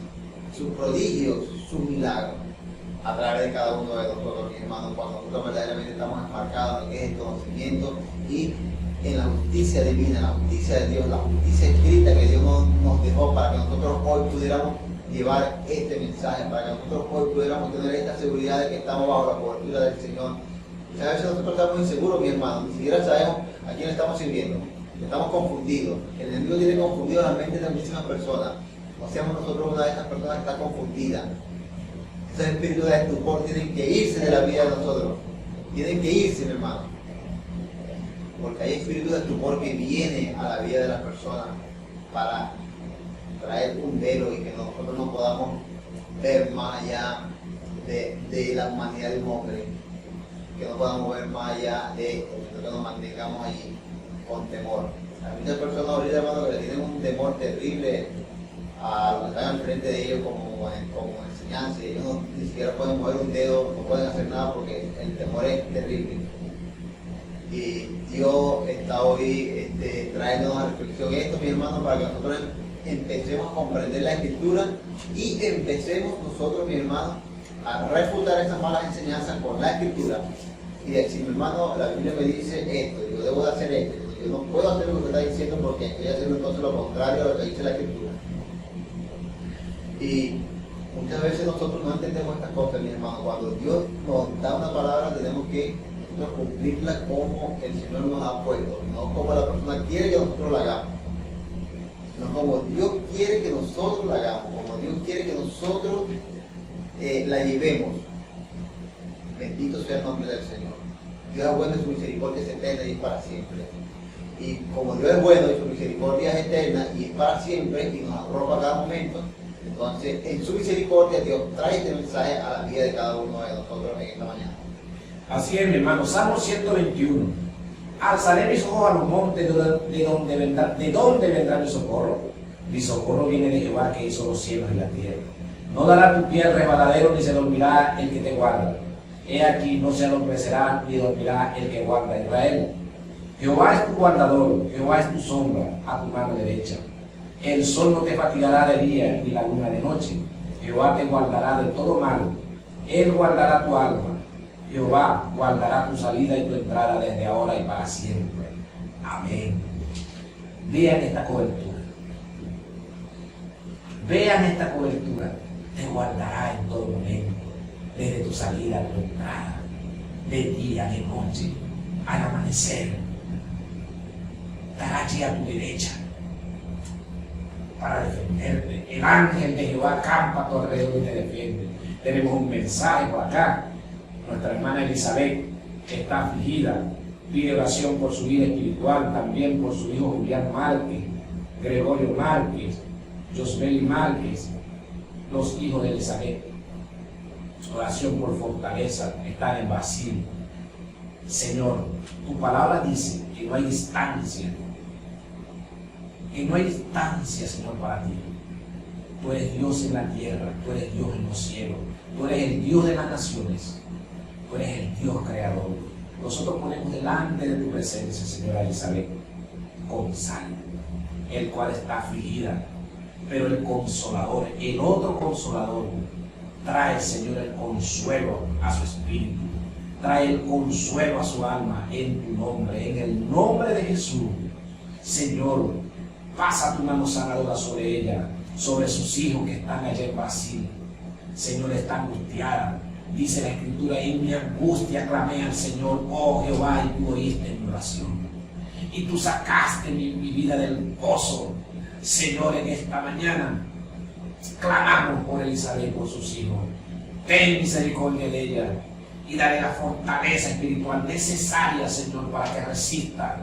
sus prodigios, sus milagros a través de cada uno de nosotros, mis hermanos, cuando nosotros verdaderamente estamos enmarcados en lo que es el conocimiento y en la justicia divina, en la justicia de Dios, la justicia escrita que Dios nos dejó para que nosotros hoy pudiéramos llevar este mensaje, para que nosotros hoy pudiéramos tener esta seguridad de que estamos bajo la cobertura del Señor. Muchas veces nosotros estamos inseguros, mi hermano, ni siquiera sabemos a quién estamos sirviendo, estamos confundidos. El enemigo tiene confundido la mente de muchísimas personas. No seamos nosotros una de estas personas que está confundida. Esos espíritus de estupor tienen que irse de la vida de nosotros, tienen que irse, mi hermano. Porque hay espíritu de estupor que viene a la vida de las personas para traer un velo y que nosotros no podamos ver más allá de la humanidad de un hombre, que no podamos ver más allá de que nos mantengamos allí con temor. Hay muchas personas ahorita, hermano, que le tienen un temor terrible a lo que están al frente de ellos como enseñanza, y ellos ni siquiera pueden mover un dedo, no pueden hacer nada porque el temor es terrible. Y Dios está hoy trayéndonos a reflexión esto, mi hermano, para que nosotros empecemos a comprender la Escritura y empecemos nosotros, mi hermano, a refutar esas malas enseñanzas con la Escritura y decir, mi hermano, la Biblia me dice esto, yo debo de hacer esto, yo no puedo hacer lo que está diciendo porque estoy haciendo entonces lo contrario a lo que dice la Escritura. Y muchas veces nosotros no entendemos estas cosas, mi hermano. Cuando Dios nos da una palabra tenemos que cumplirla como el Señor nos ha puesto, no como la persona quiere que nosotros la hagamos, no como Dios quiere que nosotros la hagamos, como Dios quiere que nosotros la llevemos. Bendito sea el nombre del Señor. Dios es bueno y su misericordia es eterna y es para siempre. Y como Dios es bueno y su misericordia es eterna y es para siempre y nos arropa a cada momento, entonces en su misericordia Dios trae este mensaje a la vida de cada uno de nosotros en esta mañana. Así es, mi hermano. Salmo 121. Alzaré mis ojos a los montes, ¿de dónde vendrá mi socorro? Mi socorro viene de Jehová, que hizo los cielos y la tierra. No dará tu pie al resbaladero, ni se dormirá el que te guarda. He aquí, no se adormecerá, ni dormirá el que guarda a Israel. Jehová es tu guardador, Jehová es tu sombra a tu mano derecha. El sol no te fatigará de día, ni la luna de noche. Jehová te guardará de todo mal. Él guardará tu alma. Jehová guardará tu salida y tu entrada desde ahora y para siempre. Amén. Vean esta cobertura. Vean esta cobertura. Te guardará en todo momento, desde tu salida a tu entrada, de día, de noche, al amanecer. Estará allí a tu derecha para defenderte. El ángel de Jehová acampa a tu alrededor y te defiende. Tenemos un mensaje por acá. Nuestra hermana Elizabeth está afligida, pide oración por su vida espiritual, también por su hijo Julián Márquez, Gregorio Márquez, Josbeli Márquez, los hijos de Elizabeth. Oración por fortaleza, están en Brasil. Señor, tu palabra dice que no hay distancia, Señor, para ti. Tú eres Dios en la tierra, tú eres Dios en los cielos, tú eres el Dios de las naciones. Tú eres el Dios creador. Nosotros ponemos delante de tu presencia, señora Elizabeth, González, el cual está afligida, pero el consolador, el otro consolador, trae, Señor, el consuelo a su espíritu, trae el consuelo a su alma en tu nombre, en el nombre de Jesús. Señor, pasa tu mano sanadora sobre ella, sobre sus hijos que están allá en Brasil. Señor, está angustiada. Dice la Escritura, en mi angustia clamé al Señor, oh Jehová, y tú oíste mi oración. Y tú sacaste mi vida del pozo Señor, en esta mañana clamamos por Elizabeth, por sus hijos. Ten misericordia de ella y dale la fortaleza espiritual necesaria, Señor, para que resista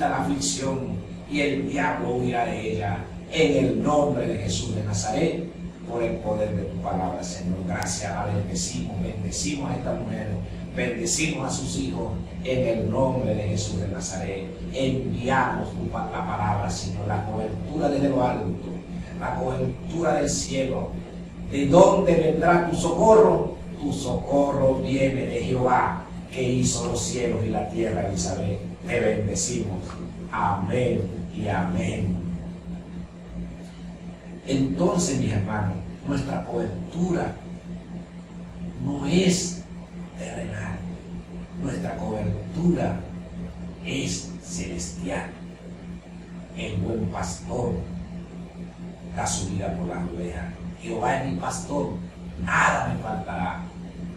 la aflicción, y el diablo huirá de ella. En el nombre de Jesús de Nazaret, por el poder de tu palabra, Señor. Gracias, la bendecimos a esta mujer, bendecimos a sus hijos, en el nombre de Jesús de Nazaret. Enviamos la palabra, Señor, la cobertura desde lo alto, la cobertura del cielo. ¿De dónde vendrá tu socorro? Tu socorro viene de Jehová, que hizo los cielos y la tierra, Elizabeth. Te bendecimos. Amén y amén. Entonces, mis hermanos, nuestra cobertura no es terrenal, nuestra cobertura es celestial. El buen pastor da su vida por las ovejas. Jehová es mi pastor, nada me faltará.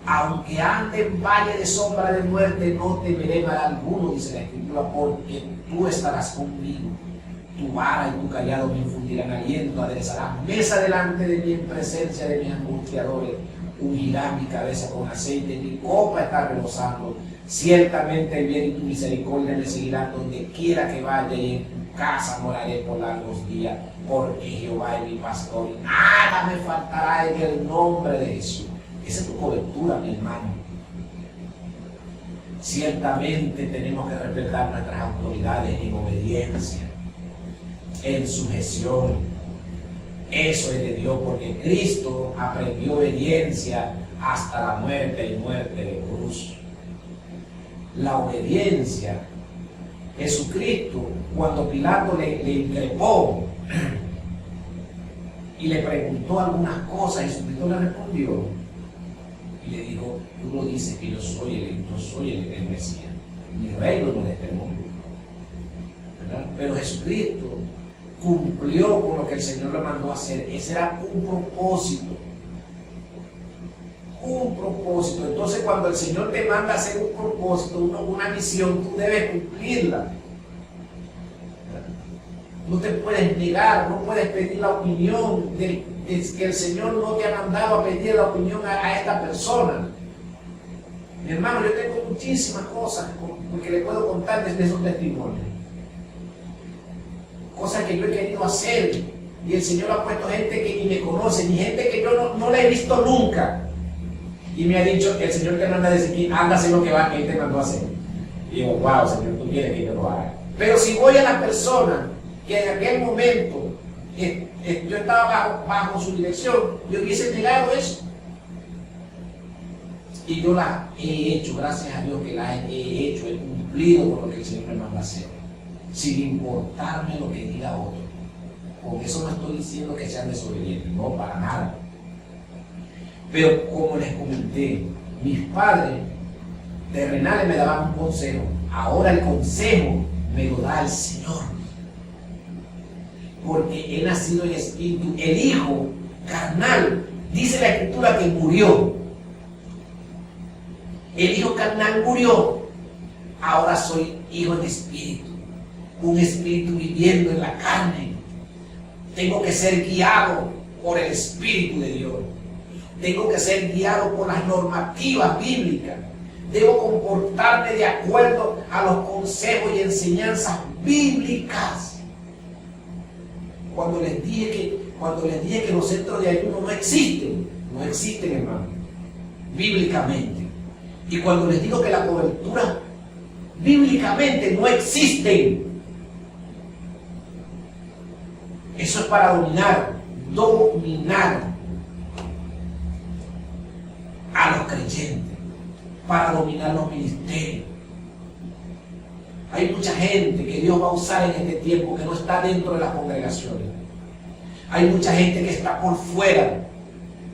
Aunque ande en valle de sombra de muerte, no temeré mal alguno, dice la Escritura, porque tú estarás conmigo. Tu vara y tu callado me infundirán aliento, aderezarás mesa delante de mí en presencia de mis angustiadores, ungirá mi cabeza con aceite, mi copa está rebosando. Ciertamente el bien y tu misericordia me seguirán donde quiera que vaya, y en tu casa moraré por largos días, porque Jehová es mi pastor y nada me faltará, en el nombre de Jesús. Esa es tu cobertura, mi hermano. Ciertamente tenemos que respetar nuestras autoridades en obediencia, en sujeción. Eso es de Dios, porque Cristo aprendió obediencia hasta la muerte y muerte de cruz. La obediencia, Jesucristo, cuando Pilato le increpó y le preguntó algunas cosas, Jesucristo le respondió y le dijo: tú lo dices que yo soy el Mesías, mi reino no es de este mundo, ¿verdad? Pero Jesucristo cumplió con lo que el Señor le mandó a hacer. Ese era un propósito. Entonces, cuando el Señor te manda a hacer un propósito, una misión, tú debes cumplirla. No te puedes negar, no puedes pedir la opinión de que el Señor no te ha mandado a pedir la opinión a esta persona. Mi hermano, yo tengo muchísimas cosas porque le puedo contar desde esos testimonios. Cosas que yo he querido hacer, y el Señor ha puesto gente que ni me conoce, ni gente que yo no la he visto nunca, y me ha dicho: el Señor te manda a decir que anda a hacer lo que Él te mandó a hacer. Y digo: wow, Señor, tú quieres que yo lo haga. Pero si voy a la persona que en aquel momento yo estaba bajo su dirección, yo hubiese negado eso. Y yo la he hecho, gracias a Dios que la he hecho, he cumplido con lo que el Señor me manda a hacer, sin importarme lo que diga otro. Con eso no estoy diciendo que sean desobedientes, no, para nada. Pero como les comenté, mis padres terrenales me daban un consejo. Ahora el consejo me lo da el Señor, porque he nacido en espíritu. El hijo carnal, dice la Escritura, que murió. El hijo carnal murió. Ahora soy hijo en espíritu, un espíritu viviendo en la carne. Tengo que ser guiado por el Espíritu de Dios. Tengo que ser guiado por las normativas bíblicas. Debo comportarme de acuerdo a los consejos y enseñanzas bíblicas. Cuando les dije que los centros de ayuno no existen, hermano, bíblicamente. Y cuando les digo que la cobertura bíblicamente no existen, eso es para dominar a los creyentes, para dominar los ministerios. Hay mucha gente que Dios va a usar en este tiempo que no está dentro de las congregaciones. Hay mucha gente que está por fuera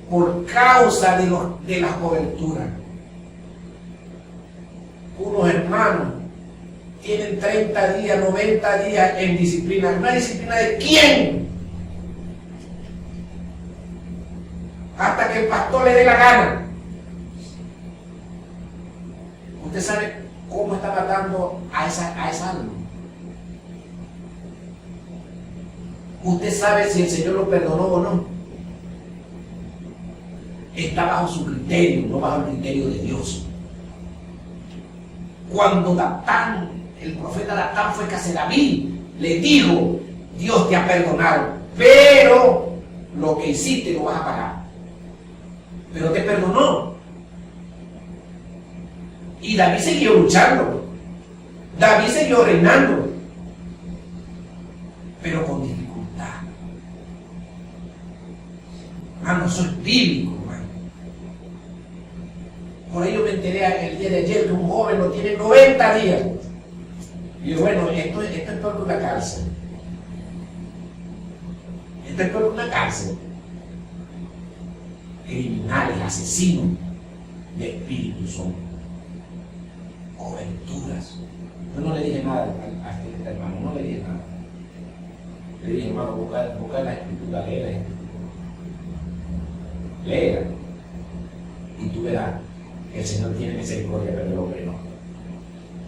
por causa de la cobertura. Unos hermanos tienen 30 días, 90 días en disciplina. ¿Una disciplina de quién? Hasta que el pastor le dé la gana. Usted sabe cómo está matando a esa alma. Usted sabe si el Señor lo perdonó o no. Está bajo su criterio, no bajo el criterio de Dios. Cuando Natán, el profeta Natán fue casa de David, le dijo: Dios te ha perdonado, pero lo que hiciste lo vas a pagar. Pero te perdonó. Y David siguió luchando. David siguió reinando, pero con dificultad. Hermano, soy bíblico, hermano. Por ello me enteré el día de ayer que un joven lo tiene 90 días. Y yo, bueno, esto es peor que una cárcel. Esto es peor que una cárcel. Criminales, asesinos de espíritu son. Coberturas. Yo no le dije nada a este hermano, no le dije nada. Le dije: hermano, busca la escritura, lee la escritura. Léela. Y tú verás que el Señor tiene misericordia, pero el hombre no.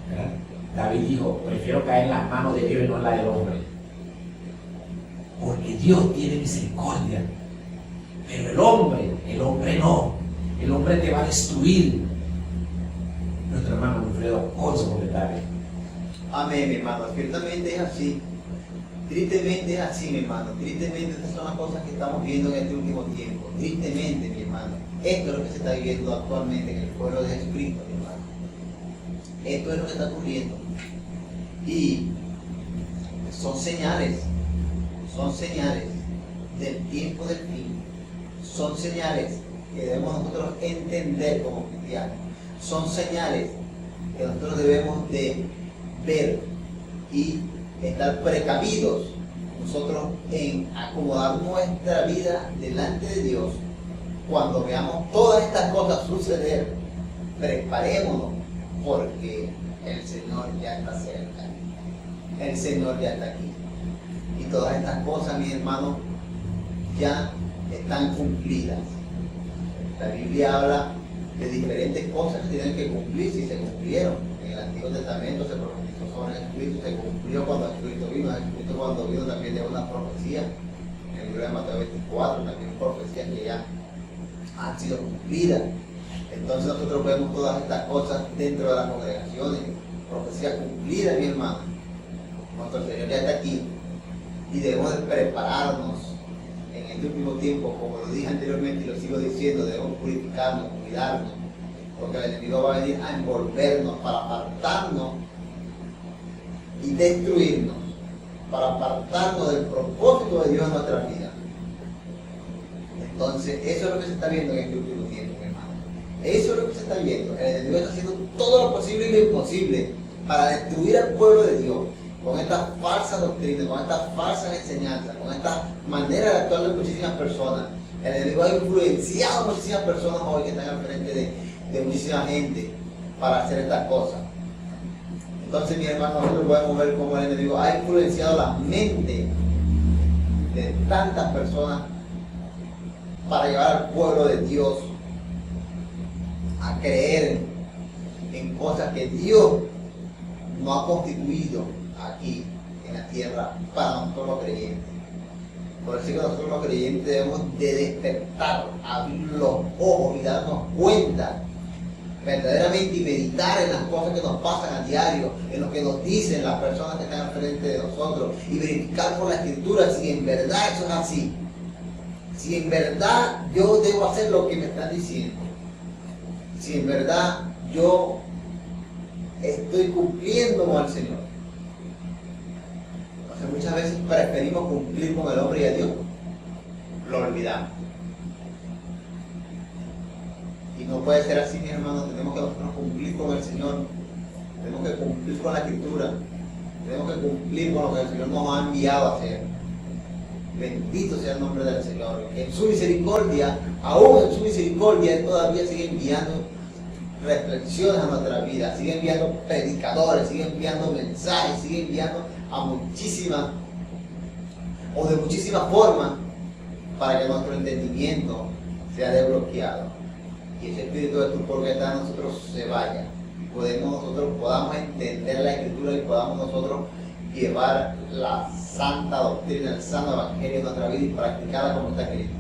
¿Verdad? David dijo: prefiero caer en las manos de Dios y no en la del hombre. Porque Dios tiene misericordia. Pero el hombre no. El hombre te va a destruir. Nuestro hermano Wilfredo, con su comentario. Amén, mi hermano. Ciertamente es así. Tristemente es así, mi hermano. Tristemente estas son las cosas que estamos viendo en este último tiempo. Tristemente, mi hermano. Esto es lo que se está viviendo actualmente en el pueblo de Jesucristo, mi hermano. Esto es lo que está ocurriendo. Y son señales del tiempo del fin. Son señales que debemos nosotros entender como cristianos. Son señales que nosotros debemos de ver y estar precavidos nosotros en acomodar nuestra vida delante de Dios. Cuando veamos todas estas cosas suceder, preparémonos, porque el Señor ya está cerca. El Señor ya está aquí. Y todas estas cosas, mis hermanos, ya están cumplidas. La Biblia habla de diferentes cosas que tienen que cumplirse y se cumplieron. En el Antiguo Testamento se profetizó sobre Jesucristo, se cumplió cuando Jesucristo vino. Jesucristo cuando vino también dio una profecía. En el libro de Mateo 24 también profecías que ya han sido cumplidas. Entonces nosotros vemos todas estas cosas dentro de las congregaciones, profecías cumplidas, mi hermano. Nuestro Señor ya está aquí y debemos de prepararnos en este último tiempo, como lo dije anteriormente y lo sigo diciendo, debemos purificarnos, cuidarnos, porque el enemigo va a venir a envolvernos para apartarnos y destruirnos, para apartarnos del propósito de Dios en nuestra vida. Entonces, eso es lo que se está viendo en este último tiempo, mi hermano. Eso es lo que se está viendo. El enemigo está haciendo todo lo posible y lo imposible para destruir al pueblo de Dios, con estas falsas doctrinas, con estas falsas enseñanzas, con esta manera de actuar de muchísimas personas. El enemigo ha influenciado a muchísimas personas hoy que están al frente de muchísima gente para hacer estas cosas. Entonces, mi hermano, nosotros podemos ver cómo el enemigo ha influenciado la mente de tantas personas para llevar al pueblo de Dios a creer en cosas que Dios no ha constituido aquí en la tierra para nosotros los creyentes. Por eso que nosotros los creyentes debemos de despertar, abrir los ojos y darnos cuenta verdaderamente y meditar en las cosas que nos pasan a diario, en lo que nos dicen las personas que están al frente de nosotros y verificar por la escritura si en verdad eso es así. Si en verdad yo debo hacer lo que me están diciendo. Si en verdad yo estoy cumpliendo con el Señor. Entonces muchas veces preferimos cumplir con el hombre y a Dios. Lo olvidamos. Y no puede ser así, mis hermanos. Tenemos que nosotros cumplir con el Señor. Tenemos que cumplir con la Escritura. Tenemos que cumplir con lo que el Señor nos ha enviado a hacer. Bendito sea el nombre del Señor. En su misericordia, aún en su misericordia, Él todavía sigue enviando reflexiones a nuestra vida, sigue enviando predicadores, sigue enviando mensajes, sigue enviando a muchísimas o de muchísimas formas para que nuestro entendimiento sea desbloqueado y ese espíritu de estupor que está en nosotros se vaya. Nosotros podamos entender la Escritura y podamos nosotros llevar la santa doctrina, el santo evangelio en nuestra vida y practicarla como está escrito.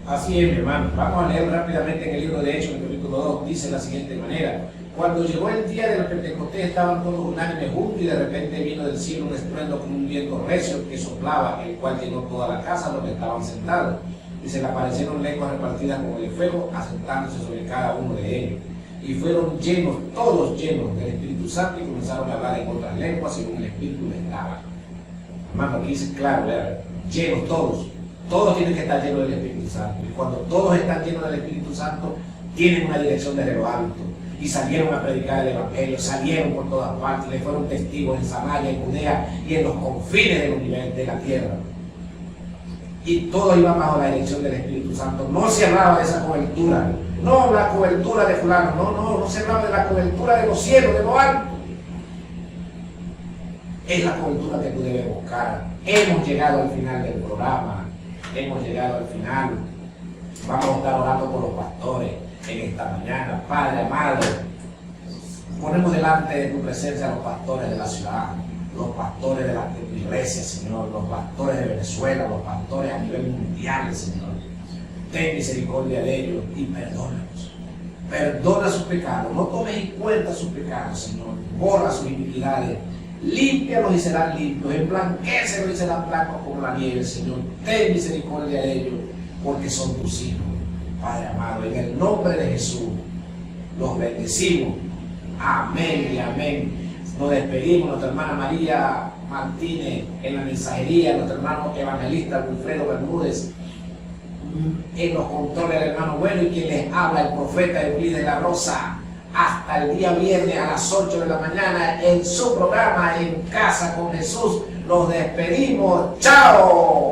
Así es, mi hermano. Vamos a leer rápidamente en el libro de Hechos, en el capítulo 2, dice de la siguiente manera: cuando llegó el día de la Pentecostés, estaban todos unánimes juntos, y de repente vino del cielo un estruendo como un viento recio que soplaba, el cual llenó toda la casa donde estaban sentados. Y se le aparecieron lenguas repartidas como de fuego, asentándose sobre cada uno de ellos. Y fueron llenos, todos llenos del Espíritu Santo, y comenzaron a hablar en otras lenguas según el Espíritu les daba. Hermano, aquí dice claro, ¿verdad? Llenos todos. Todos tienen que estar llenos del Espíritu Santo. Y cuando todos están llenos del Espíritu Santo, tienen una dirección desde lo alto. Y salieron a predicar el Evangelio, salieron por todas partes, le fueron testigos en Samaria, en Judea y en los confines del universo, de la tierra. Y todo iba bajo la dirección del Espíritu Santo. No se hablaba de esa cobertura, no la cobertura de fulano, no se hablaba de la cobertura de los cielos, de lo alto. Es la cobertura que tú debes buscar. Hemos llegado al final del programa, hemos llegado al final. Vamos a estar orando por los pastores en esta mañana. Padre amado, ponemos delante de tu presencia a los pastores de la ciudad, los pastores de la iglesia, Señor, los pastores de Venezuela, los pastores a nivel mundial, Señor. Ten misericordia de ellos y perdónalos. Perdona sus pecados, no tomes en cuenta sus pecados, Señor. Borra sus iniquidades, límpialos y serán limpios, emblanquécelos y serán blancos como la nieve, Señor. Ten misericordia de ellos, porque son tus hijos. Padre amado, en el nombre de Jesús, los bendecimos. Amén y amén. Nos despedimos, nuestra hermana María Martínez en la mensajería, nuestro hermano evangelista Wilfredo Bermúdez en los controles, el hermano Bueno, y quien les habla, el profeta Euclides de la Rosa. Hasta el día viernes a las 8 de la mañana en su programa En Casa con Jesús. Nos despedimos. ¡Chao!